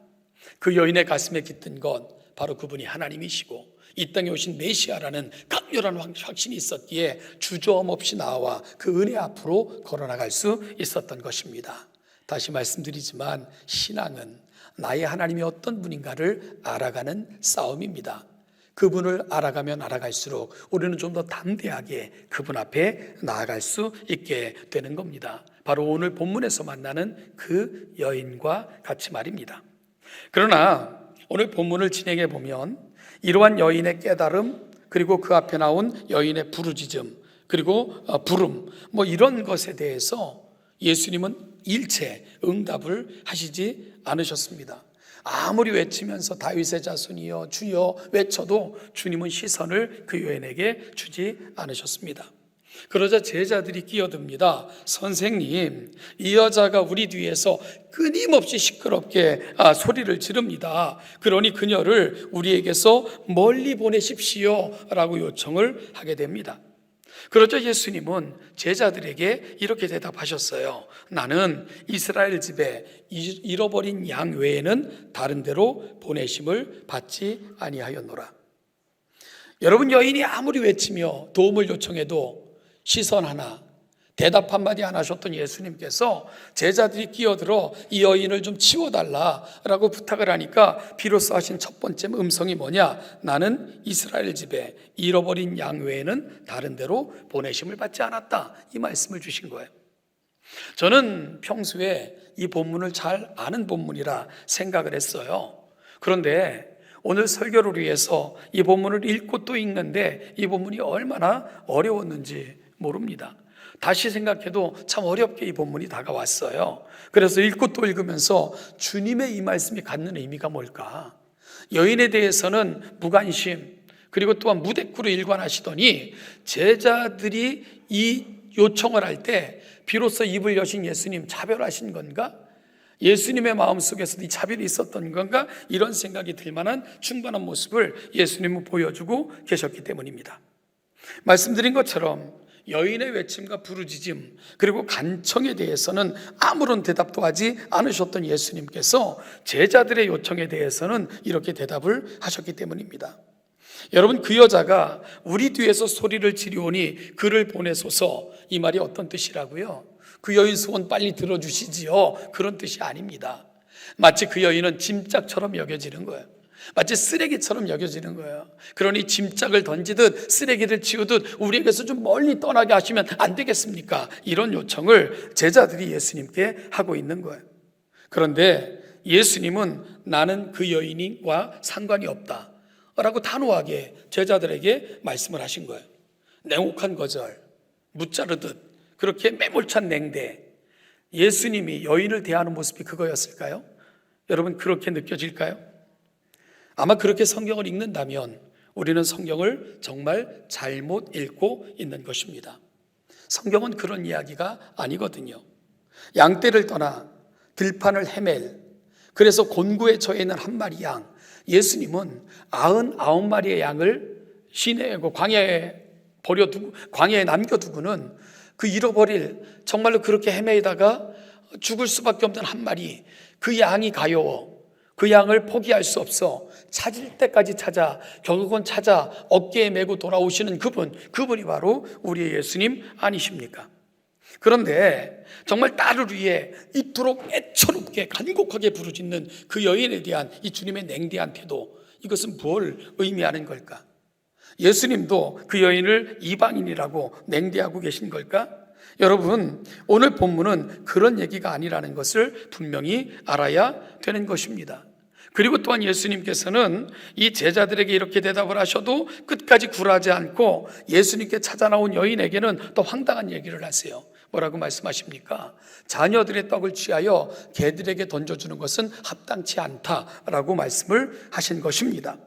그 여인의 가슴에 깃든 건 바로 그분이 하나님이시고 이 땅에 오신 메시아라는 강렬한 확신이 있었기에 주저함 없이 나와 그 은혜 앞으로 걸어나갈 수 있었던 것입니다. 다시 말씀드리지만 신앙은 나의 하나님이 어떤 분인가를 알아가는 싸움입니다. 그분을 알아가면 알아갈수록 우리는 좀 더 담대하게 그분 앞에 나아갈 수 있게 되는 겁니다. 바로 오늘 본문에서 만나는 그 여인과 같이 말입니다. 그러나 오늘 본문을 진행해 보면 이러한 여인의 깨달음, 그리고 그 앞에 나온 여인의 부르짖음, 그리고 부름, 이런 것에 대해서 예수님은 일체 응답을 하시지 않으셨습니다. 아무리 외치면서 다윗의 자손이여 주여 외쳐도 주님은 시선을 그 여인에게 주지 않으셨습니다. 그러자 제자들이 끼어듭니다. 선생님, 이 여자가 우리 뒤에서 끊임없이 시끄럽게 소리를 지릅니다. 그러니 그녀를 우리에게서 멀리 보내십시오 라고 요청을 하게 됩니다. 그러자 예수님은 제자들에게 이렇게 대답하셨어요. 나는 이스라엘 집에 잃어버린 양 외에는 다른 데로 보내심을 받지 아니하였노라. 여러분, 여인이 아무리 외치며 도움을 요청해도 시선 하나, 대답 한마디 안 하셨던 예수님께서 제자들이 끼어들어 이 여인을 좀 치워달라라고 부탁을 하니까 비로소 하신 첫 번째 음성이 뭐냐? 나는 이스라엘 집에 잃어버린 양 외에는 다른 데로 보내심을 받지 않았다, 이 말씀을 주신 거예요. 저는 평소에 이 본문을 잘 아는 본문이라 생각을 했어요. 그런데 오늘 설교를 위해서 이 본문을 읽고 또 읽는데 이 본문이 얼마나 어려웠는지 모릅니다. 다시 생각해도 참 어렵게 이 본문이 다가왔어요. 그래서 읽고 또 읽으면서 주님의 이 말씀이 갖는 의미가 뭘까? 여인에 대해서는 무관심, 그리고 또한 무대꾸로 일관하시더니 제자들이 이 요청을 할 때 비로소 입을 여신 예수님 차별하신 건가? 예수님의 마음속에서도 이 차별이 있었던 건가? 이런 생각이 들 만한 충만한 모습을 예수님은 보여주고 계셨기 때문입니다. 말씀드린 것처럼 여인의 외침과 부르짖음, 그리고 간청에 대해서는 아무런 대답도 하지 않으셨던 예수님께서 제자들의 요청에 대해서는 이렇게 대답을 하셨기 때문입니다. 여러분, 그 여자가 우리 뒤에서 소리를 지르오니 그를 보내소서, 이 말이 어떤 뜻이라고요? 그 여인 소원 빨리 들어주시지요, 그런 뜻이 아닙니다. 마치 그 여인은 짐짝처럼 여겨지는 거예요. 마치 쓰레기처럼 여겨지는 거예요. 그러니 짐짝을 던지듯 쓰레기를 치우듯 우리에게서 좀 멀리 떠나게 하시면 안 되겠습니까? 이런 요청을 제자들이 예수님께 하고 있는 거예요. 그런데 예수님은 나는 그 여인과 상관이 없다 라고 단호하게 제자들에게 말씀을 하신 거예요. 냉혹한 거절, 무자르듯 그렇게 매몰찬 냉대, 예수님이 여인을 대하는 모습이 그거였을까요? 여러분, 그렇게 느껴질까요? 아마 그렇게 성경을 읽는다면 우리는 성경을 정말 잘못 읽고 있는 것입니다. 성경은 그런 이야기가 아니거든요. 양떼를 떠나 들판을 헤맬, 그래서 곤고에 처해 있는 한 마리 양, 예수님은 99마리의 양을 시내에 광야에 남겨두고는 그 잃어버릴, 정말로 그렇게 헤매다가 죽을 수밖에 없는 한 마리, 그 양이 가여워 그 양을 포기할 수 없어 찾을 때까지 찾아 결국은 찾아 어깨에 메고 돌아오시는 그분이 바로 우리의 예수님 아니십니까? 그런데 정말 딸을 위해 이토록 애처롭게 간곡하게 부르짖는 그 여인에 대한 이 주님의 냉대한 태도, 이것은 뭘 의미하는 걸까? 예수님도 그 여인을 이방인이라고 냉대하고 계신 걸까? 여러분, 오늘 본문은 그런 얘기가 아니라는 것을 분명히 알아야 되는 것입니다. 그리고 또한 예수님께서는 이 제자들에게 이렇게 대답을 하셔도 끝까지 굴하지 않고 예수님께 찾아 나온 여인에게는 또 황당한 얘기를 하세요. 뭐라고 말씀하십니까? 자녀들의 떡을 취하여 개들에게 던져주는 것은 합당치 않다라고 말씀을 하신 것입니다.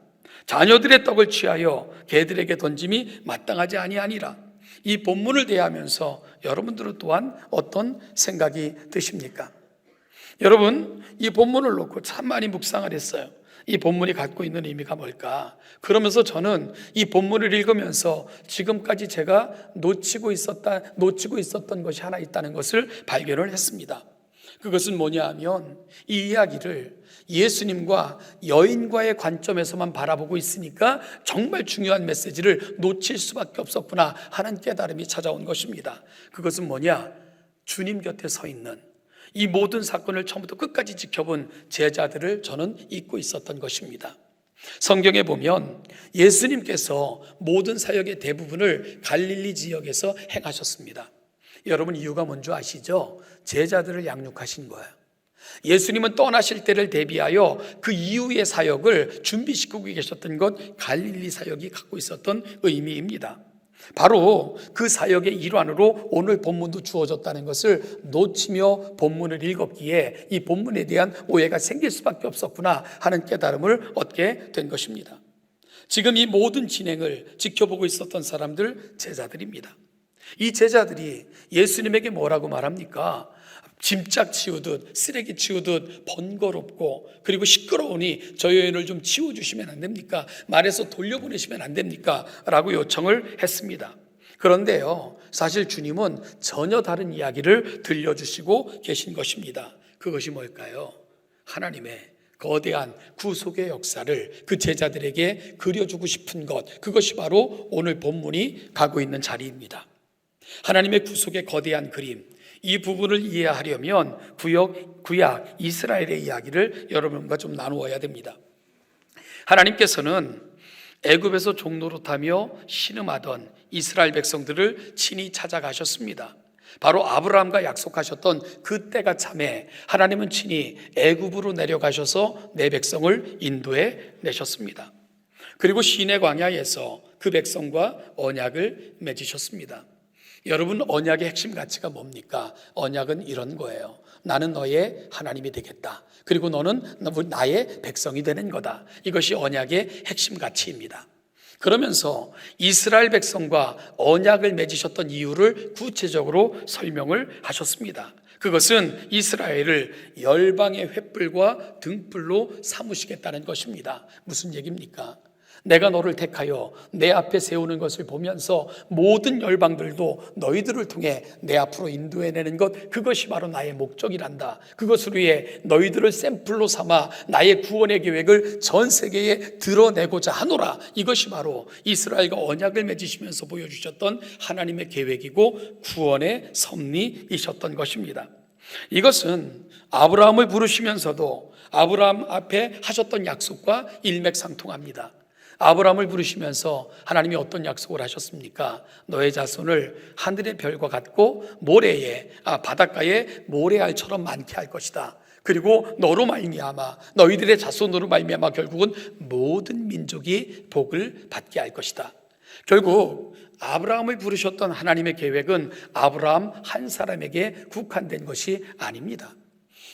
자녀들의 떡을 취하여 개들에게 던짐이 마땅하지 아니하니라. 이 본문을 대하면서 여러분들은 또한 어떤 생각이 드십니까? 여러분, 이 본문을 놓고 참 많이 묵상을 했어요. 이 본문이 갖고 있는 의미가 뭘까? 그러면서 저는 이 본문을 읽으면서 지금까지 제가 놓치고 있었던 것이 하나 있다는 것을 발견을 했습니다. 그것은 뭐냐 하면 이 이야기를 예수님과 여인과의 관점에서만 바라보고 있으니까 정말 중요한 메시지를 놓칠 수밖에 없었구나 하는 깨달음이 찾아온 것입니다. 그것은 뭐냐? 주님 곁에 서 있는 이 모든 사건을 처음부터 끝까지 지켜본 제자들을 저는 잊고 있었던 것입니다. 성경에 보면 예수님께서 모든 사역의 대부분을 갈릴리 지역에서 행하셨습니다. 여러분, 이유가 뭔지 아시죠? 제자들을 양육하신 거예요. 예수님은 떠나실 때를 대비하여 그 이후의 사역을 준비시키고 계셨던 것, 갈릴리 사역이 갖고 있었던 의미입니다. 바로 그 사역의 일환으로 오늘 본문도 주어졌다는 것을 놓치며 본문을 읽었기에 이 본문에 대한 오해가 생길 수밖에 없었구나 하는 깨달음을 얻게 된 것입니다. 지금 이 모든 진행을 지켜보고 있었던 사람들, 제자들입니다. 이 제자들이 예수님에게 뭐라고 말합니까? 짐짝 치우듯 쓰레기 치우듯 번거롭고 그리고 시끄러우니 저 여인을 좀 치워주시면 안 됩니까? 말해서 돌려보내시면 안 됩니까? 라고 요청을 했습니다. 그런데요, 사실 주님은 전혀 다른 이야기를 들려주시고 계신 것입니다. 그것이 뭘까요? 하나님의 거대한 구속의 역사를 그 제자들에게 그려주고 싶은 것, 그것이 바로 오늘 본문이 가고 있는 자리입니다. 하나님의 구속의 거대한 그림, 이 부분을 이해하려면 구약 이스라엘의 이야기를 여러분과 좀 나누어야 됩니다. 하나님께서는 애굽에서 종노릇하며 신음하던 이스라엘 백성들을 친히 찾아가셨습니다. 바로 아브라함과 약속하셨던 그 때가 참에 하나님은 친히 애굽으로 내려가셔서 내 백성을 인도해 내셨습니다. 그리고 시내 광야에서 그 백성과 언약을 맺으셨습니다. 여러분, 언약의 핵심 가치가 뭡니까? 언약은 이런 거예요. 나는 너의 하나님이 되겠다. 그리고 너는 나의 백성이 되는 거다. 이것이 언약의 핵심 가치입니다. 그러면서 이스라엘 백성과 언약을 맺으셨던 이유를 구체적으로 설명을 하셨습니다. 그것은 이스라엘을 열방의 횃불과 등불로 삼으시겠다는 것입니다. 무슨 얘기입니까? 내가 너를 택하여 내 앞에 세우는 것을 보면서 모든 열방들도 너희들을 통해 내 앞으로 인도해내는 것, 그것이 바로 나의 목적이란다. 그것을 위해 너희들을 샘플로 삼아 나의 구원의 계획을 전 세계에 드러내고자 하노라. 이것이 바로 이스라엘과 언약을 맺으시면서 보여주셨던 하나님의 계획이고 구원의 섭리이셨던 것입니다. 이것은 아브라함을 부르시면서도 아브라함 앞에 하셨던 약속과 일맥상통합니다. 아브라함을 부르시면서 하나님이 어떤 약속을 하셨습니까? 너의 자손을 하늘의 별과 같고 바닷가에 모래알처럼 많게 할 것이다. 그리고 너로 말미암아, 너희들의 자손으로 말미암아 결국은 모든 민족이 복을 받게 할 것이다. 결국 아브라함을 부르셨던 하나님의 계획은 아브라함 한 사람에게 국한된 것이 아닙니다.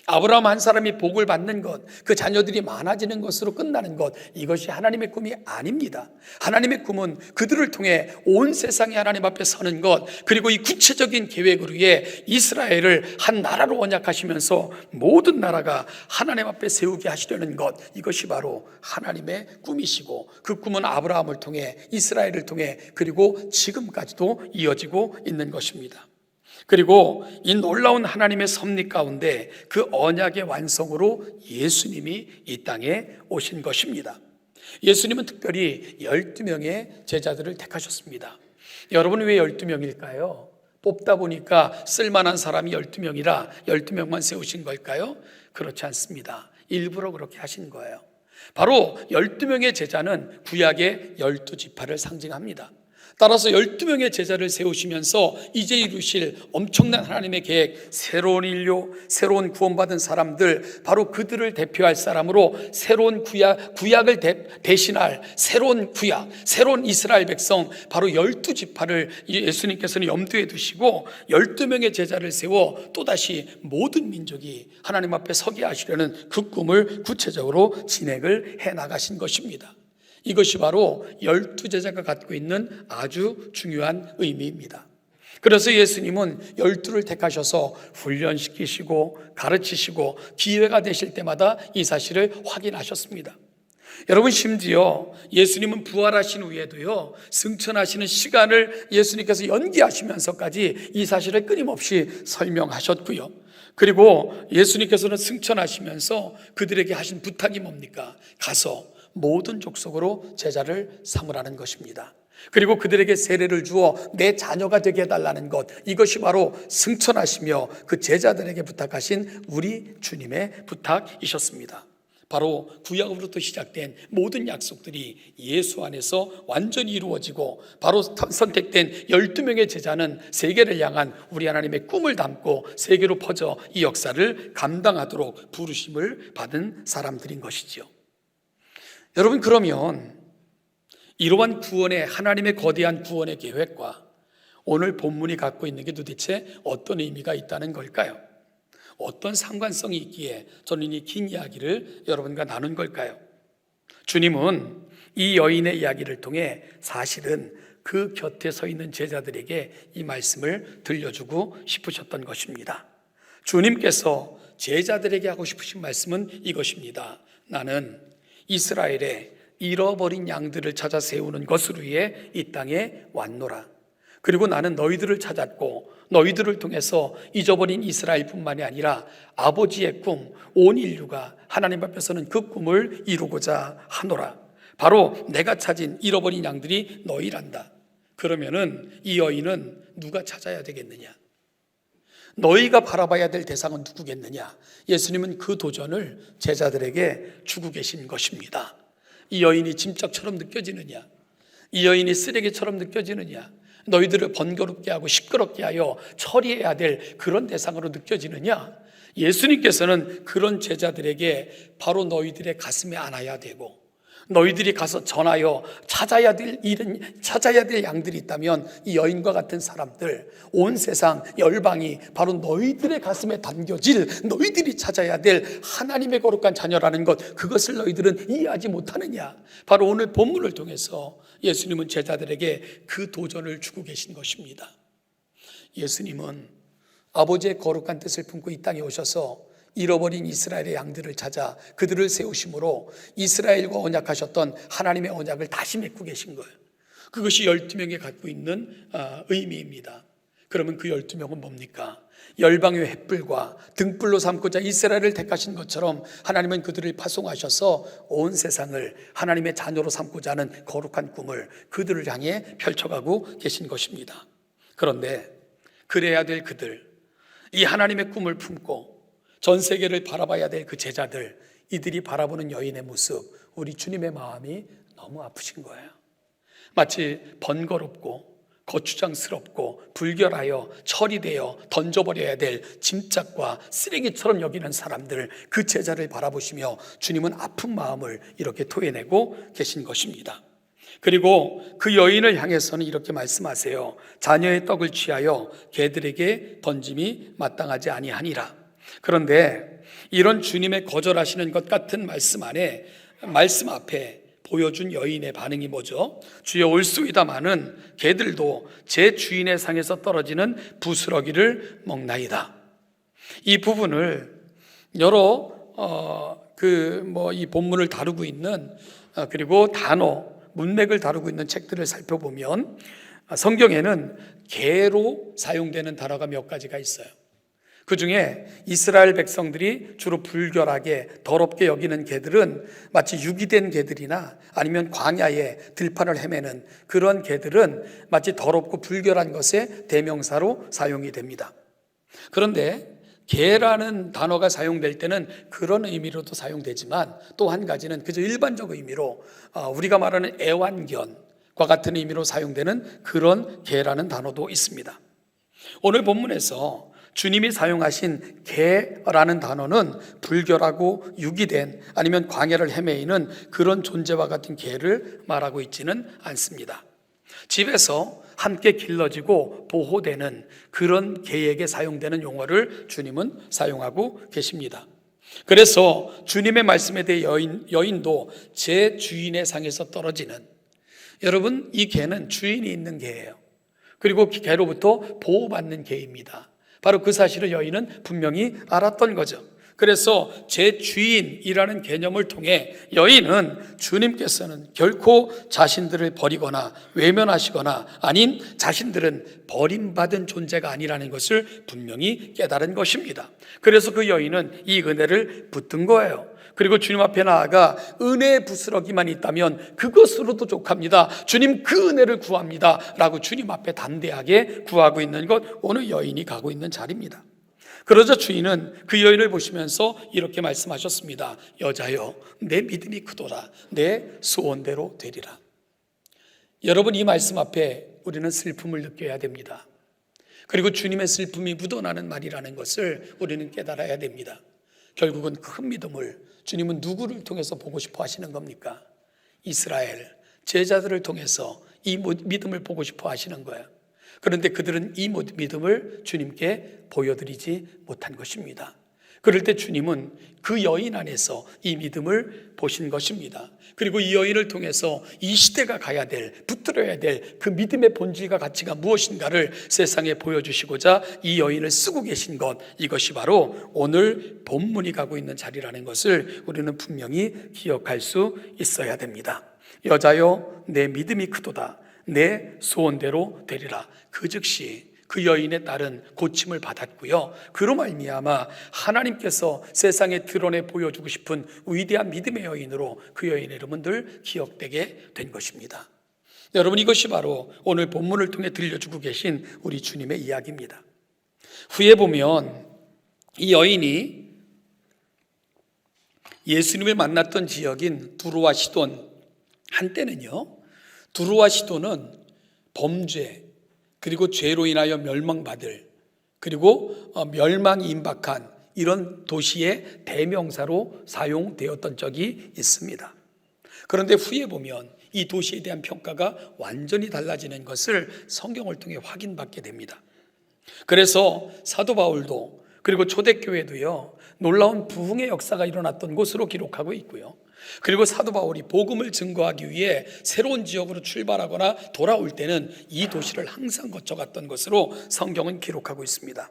아브라함 한 사람이 복을 받는 것, 그 자녀들이 많아지는 것으로 끝나는 것, 이것이 하나님의 꿈이 아닙니다. 하나님의 꿈은 그들을 통해 온 세상이 하나님 앞에 서는 것, 그리고 이 구체적인 계획을 위해 이스라엘을 한 나라로 언약하시면서 모든 나라가 하나님 앞에 세우게 하시려는 것, 이것이 바로 하나님의 꿈이시고 그 꿈은 아브라함을 통해, 이스라엘을 통해, 그리고 지금까지도 이어지고 있는 것입니다. 그리고 이 놀라운 하나님의 섭리 가운데 그 언약의 완성으로 예수님이 이 땅에 오신 것입니다. 예수님은 특별히 12명의 제자들을 택하셨습니다. 여러분, 왜 12명일까요? 뽑다 보니까 쓸만한 사람이 12명이라 12명만 세우신 걸까요? 그렇지 않습니다. 일부러 그렇게 하신 거예요. 바로 12명의 제자는 구약의 12지파를 상징합니다. 따라서 12명의 제자를 세우시면서 이제 이루실 엄청난 하나님의 계획, 새로운 인류, 새로운 구원받은 사람들, 바로 그들을 대표할 사람으로 새로운 구약을 대신할 새로운 구약, 새로운 이스라엘 백성, 바로 12지파를 예수님께서는 염두에 두시고 12명의 제자를 세워 또다시 모든 민족이 하나님 앞에 서게 하시려는 그 꿈을 구체적으로 진행을 해나가신 것입니다. 이것이 바로 12제자가 갖고 있는 아주 중요한 의미입니다. 그래서 예수님은 12를 택하셔서 훈련시키시고 가르치시고 기회가 되실 때마다 이 사실을 확인하셨습니다. 여러분, 심지어 예수님은 부활하신 후에도요, 승천하시는 시간을 예수님께서 연기하시면서까지 이 사실을 끊임없이 설명하셨고요. 그리고 예수님께서는 승천하시면서 그들에게 하신 부탁이 뭡니까? 가서 모든 족속으로 제자를 삼으라는 것입니다. 그리고 그들에게 세례를 주어 내 자녀가 되게 해달라는 것, 이것이 바로 승천하시며 그 제자들에게 부탁하신 우리 주님의 부탁이셨습니다. 바로 구약으로부터 시작된 모든 약속들이 예수 안에서 완전히 이루어지고 바로 선택된 12명의 제자는 세계를 향한 우리 하나님의 꿈을 담고 세계로 퍼져 이 역사를 감당하도록 부르심을 받은 사람들인 것이지요. 여러분, 그러면 이러한 구원의, 하나님의 거대한 구원의 계획과 오늘 본문이 갖고 있는 게 도대체 어떤 의미가 있다는 걸까요? 어떤 상관성이 있기에 저는 이 긴 이야기를 여러분과 나눈 걸까요? 주님은 이 여인의 이야기를 통해 사실은 그 곁에 서 있는 제자들에게 이 말씀을 들려주고 싶으셨던 것입니다. 주님께서 제자들에게 하고 싶으신 말씀은 이것입니다. 나는 이스라엘의 잃어버린 양들을 찾아 세우는 것을 위해 이 땅에 왔노라. 그리고 나는 너희들을 찾았고 너희들을 통해서 잊어버린 이스라엘뿐만이 아니라 아버지의 꿈, 온 인류가 하나님 앞에서는 그 꿈을 이루고자 하노라. 바로 내가 찾은 잃어버린 양들이 너희란다. 그러면은 이 여인은 누가 찾아야 되겠느냐? 너희가 바라봐야 될 대상은 누구겠느냐? 예수님은 그 도전을 제자들에게 주고 계신 것입니다. 이 여인이 짐짝처럼 느껴지느냐? 이 여인이 쓰레기처럼 느껴지느냐? 너희들을 번거롭게 하고 시끄럽게 하여 처리해야 될 그런 대상으로 느껴지느냐? 예수님께서는 그런 제자들에게 바로 너희들의 가슴에 안아야 되고 너희들이 가서 전하여 찾아야 될 양들이 있다면 이 여인과 같은 사람들, 온 세상 열방이 바로 너희들의 가슴에 담겨질, 너희들이 찾아야 될 하나님의 거룩한 자녀라는 것, 그것을 너희들은 이해하지 못하느냐? 바로 오늘 본문을 통해서 예수님은 제자들에게 그 도전을 주고 계신 것입니다. 예수님은 아버지의 거룩한 뜻을 품고 이 땅에 오셔서 잃어버린 이스라엘의 양들을 찾아 그들을 세우심으로 이스라엘과 언약하셨던 하나님의 언약을 다시 맺고 계신 거예요. 그것이 12명이 갖고 있는 의미입니다. 그러면 그 12명은 뭡니까? 열방의 횃불과 등불로 삼고자 이스라엘을 택하신 것처럼 하나님은 그들을 파송하셔서 온 세상을 하나님의 자녀로 삼고자 하는 거룩한 꿈을 그들을 향해 펼쳐가고 계신 것입니다. 그런데 그래야 될 그들, 이 하나님의 꿈을 품고 전 세계를 바라봐야 될 그 제자들, 이들이 바라보는 여인의 모습, 우리 주님의 마음이 너무 아프신 거예요. 마치 번거롭고 거추장스럽고 불결하여 처리되어 던져버려야 될 짐짝과 쓰레기처럼 여기는 사람들, 그 제자를 바라보시며 주님은 아픈 마음을 이렇게 토해내고 계신 것입니다. 그리고 그 여인을 향해서는 이렇게 말씀하세요. 자녀의 떡을 취하여 개들에게 던짐이 마땅하지 아니하니라. 그런데 이런 주님의 거절하시는 것 같은 말씀 앞에 보여준 여인의 반응이 뭐죠? 주여 올소이다마는 개들도 제 주인의 상에서 떨어지는 부스러기를 먹나이다. 이 부분을 여러 이 본문을 다루고 있는 그리고 단어, 문맥을 다루고 있는 책들을 살펴보면 성경에는 개로 사용되는 단어가 몇 가지가 있어요. 그 중에 이스라엘 백성들이 주로 불결하게 더럽게 여기는 개들은 마치 유기된 개들이나 아니면 광야에 들판을 헤매는 그런 개들은 마치 더럽고 불결한 것의 대명사로 사용이 됩니다. 그런데 개라는 단어가 사용될 때는 그런 의미로도 사용되지만 또 한 가지는 그저 일반적 의미로 우리가 말하는 애완견과 같은 의미로 사용되는 그런 개라는 단어도 있습니다. 오늘 본문에서 주님이 사용하신 개라는 단어는 불결하고 유기된 아니면 광야를 헤매이는 그런 존재와 같은 개를 말하고 있지는 않습니다. 집에서 함께 길러지고 보호되는 그런 개에게 사용되는 용어를 주님은 사용하고 계십니다. 그래서 주님의 말씀에 대해 여인도 제 주인의 상에서 떨어지는, 여러분 이 개는 주인이 있는 개예요. 그리고 개로부터 보호받는 개입니다. 바로 그 사실을 여인은 분명히 알았던 거죠. 그래서 제 주인이라는 개념을 통해 여인은 주님께서는 결코 자신들을 버리거나 외면하시거나 아닌 자신들은 버림받은 존재가 아니라는 것을 분명히 깨달은 것입니다. 그래서 그 여인은 이 은혜를 붙든 거예요. 그리고 주님 앞에 나아가 은혜의 부스러기만 있다면 그것으로도 족합니다. 주님 그 은혜를 구합니다 라고 주님 앞에 담대하게 구하고 있는 것, 오늘 여인이 가고 있는 자리입니다. 그러자 주인은 그 여인을 보시면서 이렇게 말씀하셨습니다. 여자여, 내 믿음이 크도다. 내 소원대로 되리라. 여러분, 이 말씀 앞에 우리는 슬픔을 느껴야 됩니다. 그리고 주님의 슬픔이 묻어나는 말이라는 것을 우리는 깨달아야 됩니다. 결국은 큰 믿음을 주님은 누구를 통해서 보고 싶어 하시는 겁니까? 이스라엘 제자들을 통해서 이 믿음을 보고 싶어 하시는 거예요. 그런데 그들은 이 믿음을 주님께 보여드리지 못한 것입니다. 그럴 때 주님은 그 여인 안에서 이 믿음을 보신 것입니다. 그리고 이 여인을 통해서 이 시대가 가야 될, 붙들어야 될 그 믿음의 본질과 가치가 무엇인가를 세상에 보여주시고자 이 여인을 쓰고 계신 것, 이것이 바로 오늘 본문이 가고 있는 자리라는 것을 우리는 분명히 기억할 수 있어야 됩니다. 여자여, 내 믿음이 크도다. 내 소원대로 되리라. 그 즉시 그 여인의 딸은 고침을 받았고요, 그로 말미암아 하나님께서 세상에 드러내 보여주고 싶은 위대한 믿음의 여인으로 그 여인의 이름은 늘 기억되게 된 것입니다. 여러분, 이것이 바로 오늘 본문을 통해 들려주고 계신 우리 주님의 이야기입니다. 후에 보면 이 여인이 예수님을 만났던 지역인 두로와 시돈, 한때는요, 두로와 시돈은 범죄, 그리고 죄로 인하여 멸망받을, 그리고 멸망이 임박한 이런 도시의 대명사로 사용되었던 적이 있습니다. 그런데 후에 보면 이 도시에 대한 평가가 완전히 달라지는 것을 성경을 통해 확인받게 됩니다. 그래서 사도 바울도, 그리고 초대교회도요, 놀라운 부흥의 역사가 일어났던 곳으로 기록하고 있고요, 그리고 사도 바울이 복음을 증거하기 위해 새로운 지역으로 출발하거나 돌아올 때는 이 도시를 항상 거쳐갔던 것으로 성경은 기록하고 있습니다.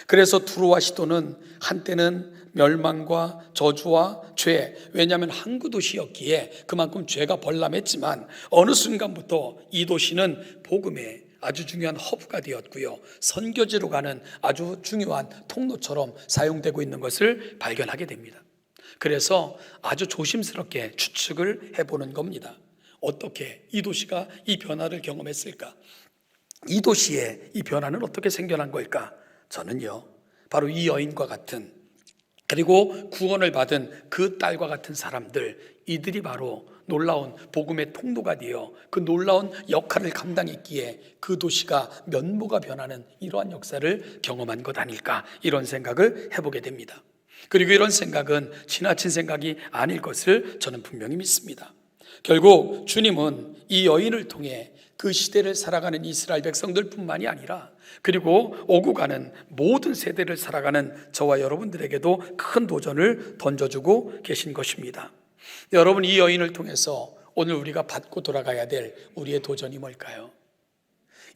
그래서 두로와 시돈은 한때는 멸망과 저주와 죄, 왜냐하면 항구 도시였기에 그만큼 죄가 벌람했지만 어느 순간부터 이 도시는 복음의 아주 중요한 허브가 되었고요, 선교지로 가는 아주 중요한 통로처럼 사용되고 있는 것을 발견하게 됩니다. 그래서 아주 조심스럽게 추측을 해보는 겁니다. 어떻게 이 도시가 이 변화를 경험했을까? 이 도시에 이 변화는 어떻게 생겨난 걸까? 저는요, 바로 이 여인과 같은, 그리고 구원을 받은 그 딸과 같은 사람들, 이들이 바로 놀라운 복음의 통로가 되어 그 놀라운 역할을 감당했기에 그 도시가 면모가 변하는 이러한 역사를 경험한 것 아닐까, 이런 생각을 해보게 됩니다. 그리고 이런 생각은 지나친 생각이 아닐 것을 저는 분명히 믿습니다. 결국 주님은 이 여인을 통해 그 시대를 살아가는 이스라엘 백성들뿐만이 아니라 그리고 오고 가는 모든 세대를 살아가는 저와 여러분들에게도 큰 도전을 던져주고 계신 것입니다. 여러분, 이 여인을 통해서 오늘 우리가 받고 돌아가야 될 우리의 도전이 뭘까요?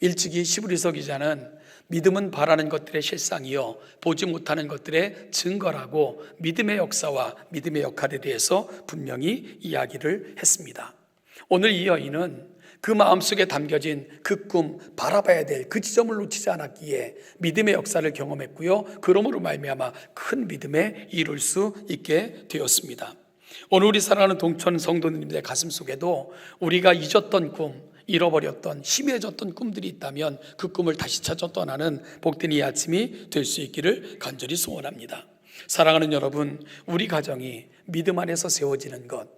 일찍이 시브리서 기자는 믿음은 바라는 것들의 실상이요 보지 못하는 것들의 증거라고 믿음의 역사와 믿음의 역할에 대해서 분명히 이야기를 했습니다. 오늘 이 여인은 그 마음속에 담겨진 그 꿈, 바라봐야 될 그 지점을 놓치지 않았기에 믿음의 역사를 경험했고요, 그러므로 말미암아 큰 믿음에 이룰 수 있게 되었습니다. 오늘 우리 사랑하는 동천 성도님들의 가슴 속에도 우리가 잊었던 꿈, 잃어버렸던, 희미해졌던 꿈들이 있다면 그 꿈을 다시 찾아 떠나는 복된 이 아침이 될 수 있기를 간절히 소원합니다. 사랑하는 여러분, 우리 가정이 믿음 안에서 세워지는 것,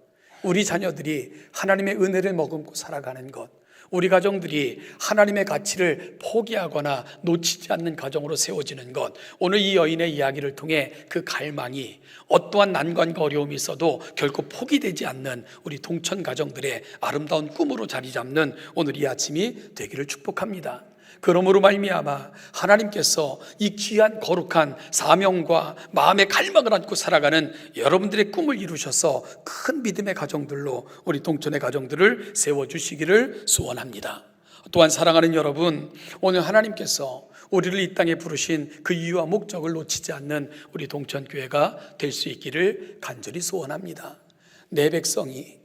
우리 자녀들이 하나님의 은혜를 머금고 살아가는 것, 우리 가정들이 하나님의 가치를 포기하거나 놓치지 않는 가정으로 세워지는 것, 오늘 이 여인의 이야기를 통해 그 갈망이 어떠한 난관과 어려움이 있어도 결코 포기되지 않는 우리 동천 가정들의 아름다운 꿈으로 자리 잡는 오늘 이 아침이 되기를 축복합니다. 그러므로 말미암아 하나님께서 이 귀한 거룩한 사명과 마음의 갈망을 안고 살아가는 여러분들의 꿈을 이루셔서 큰 믿음의 가정들로 우리 동천의 가정들을 세워주시기를 소원합니다. 또한 사랑하는 여러분, 오늘 하나님께서 우리를 이 땅에 부르신 그 이유와 목적을 놓치지 않는 우리 동천교회가 될 수 있기를 간절히 소원합니다. 내 백성이,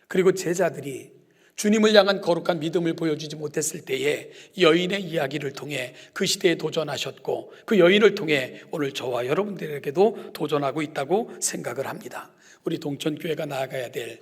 그리고 제자들이 주님을 향한 거룩한 믿음을 보여주지 못했을 때에 여인의 이야기를 통해 그 시대에 도전하셨고, 그 여인을 통해 오늘 저와 여러분들에게도 도전하고 있다고 생각을 합니다. 우리 동천교회가 나아가야 될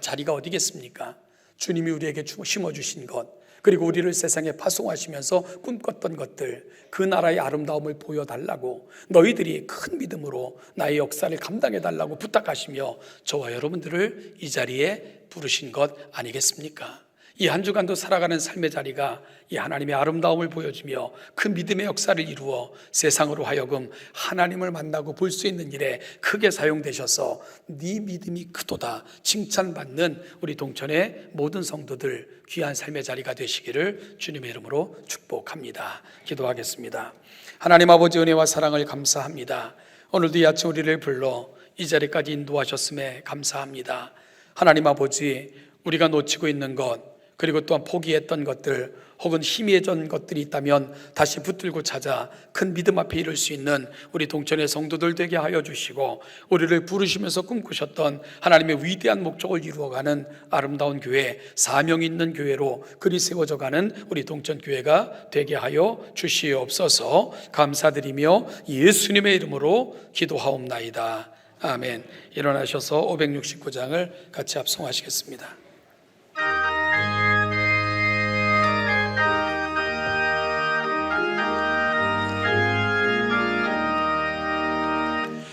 자리가 어디겠습니까? 주님이 우리에게 심어주신 것, 그리고 우리를 세상에 파송하시면서 꿈꿨던 것들, 그 나라의 아름다움을 보여달라고, 너희들이 큰 믿음으로 나의 역사를 감당해달라고 부탁하시며 저와 여러분들을 이 자리에 부르신 것 아니겠습니까? 이 한 주간도 살아가는 삶의 자리가 이 하나님의 아름다움을 보여주며 그 믿음의 역사를 이루어 세상으로 하여금 하나님을 만나고 볼 수 있는 일에 크게 사용되셔서 네 믿음이 크도다 칭찬받는 우리 동천의 모든 성도들 귀한 삶의 자리가 되시기를 주님의 이름으로 축복합니다. 기도하겠습니다. 하나님 아버지, 은혜와 사랑을 감사합니다. 오늘도 이 아침 우리를 불러 이 자리까지 인도하셨음에 감사합니다. 하나님 아버지, 우리가 놓치고 있는 것, 그리고 또한 포기했던 것들, 혹은 희미해진 것들이 있다면 다시 붙들고 찾아 큰 믿음 앞에 이를 수 있는 우리 동천의 성도들 되게 하여 주시고, 우리를 부르시면서 꿈꾸셨던 하나님의 위대한 목적을 이루어가는 아름다운 교회, 사명 있는 교회로 그리 세워져가는 우리 동천교회가 되게 하여 주시옵소서. 감사드리며 예수님의 이름으로 기도하옵나이다. 아멘. 일어나셔서 569장을 같이 합송하시겠습니다.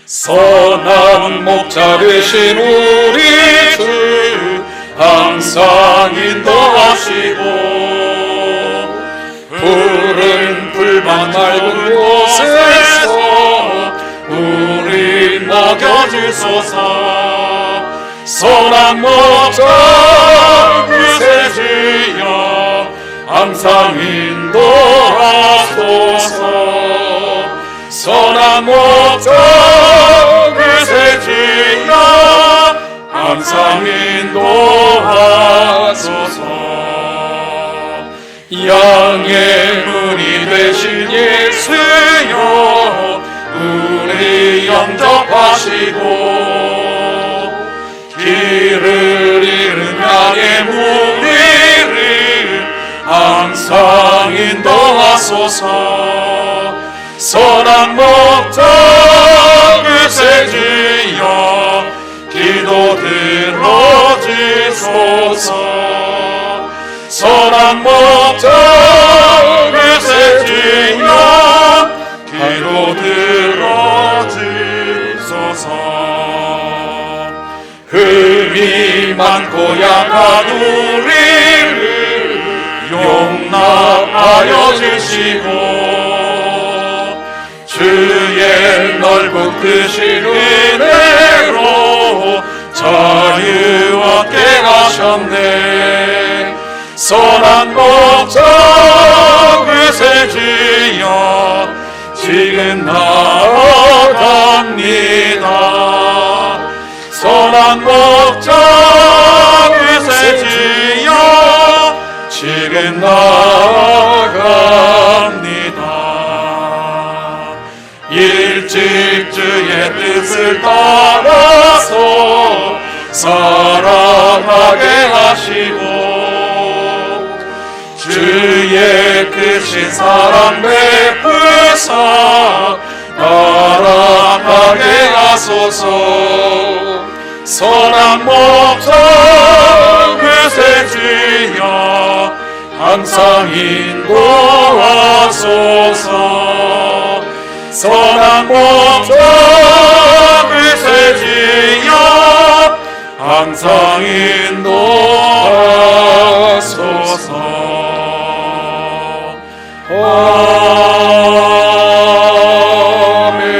선한 목자 되신 우리 주 항상 인도하시고 푸른 풀밭 맑은 곳에서 우리 먹여주소서. 선한 목자 구세주여 항상 인도하소서. 선한 목자 구세주여 항상 인도하소서. 양의 문이 되신 예수여 우리 영접하시고 길을 잃은 양의 무리를 항상 인도하소서. 선한 목자 구세주여 기도 들어주소서. 선한 목자 구세주여 기도 들어주소서. 흠이 많고 약한 우리를 용납하여 주시고 주의 넓고 크신 은혜로 자유 얻게 하셨네. 선한 목자 구세주여 지금 나아갑니다. 선한 목자 구세주여 지금 나아갑니다. 일찍 주의 뜻을 따라서 살아가게 하시고 주의 크신 사랑 베푸사 따라가게 하소서. 선한 목자 구세주여 항상 인도하소서. 선한 목자 구세주여 항상 인도하소서. 아멘.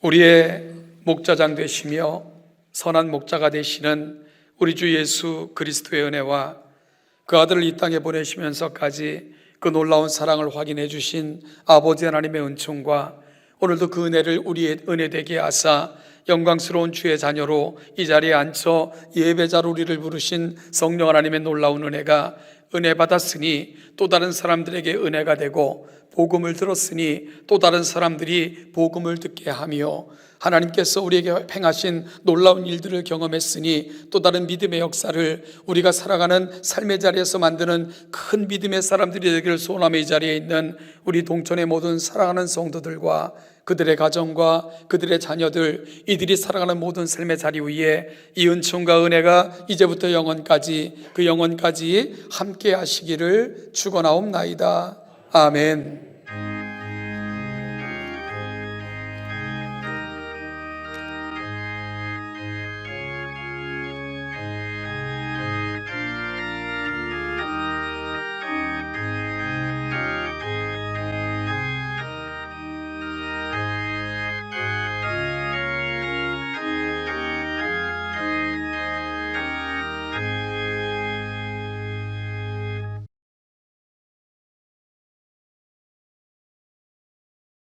우리의 목자장 되시며 선한 목자가 되시는 우리 주 예수 그리스도의 은혜와 그 아들을 이 땅에 보내시면서까지 그 놀라운 사랑을 확인해 주신 아버지 하나님의 은총과 오늘도 그 은혜를 우리의 은혜 되게 하사 영광스러운 주의 자녀로 이 자리에 앉혀 예배자로 우리를 부르신 성령 하나님의 놀라운 은혜가 은혜 받았으니 또 다른 사람들에게 은혜가 되고 복음을 들었으니 또 다른 사람들이 복음을 듣게 하며 하나님께서 우리에게 행하신 놀라운 일들을 경험했으니 또 다른 믿음의 역사를 우리가 살아가는 삶의 자리에서 만드는 큰 믿음의 사람들이 되기를 소원하며 이 자리에 있는 우리 동천의 모든 사랑하는 성도들과 그들의 가정과 그들의 자녀들, 이들이 살아가는 모든 삶의 자리 위에 이 은총과 은혜가 이제부터 영원까지, 그 영원까지 함께 하시기를 축원하옵나이다. 아멘.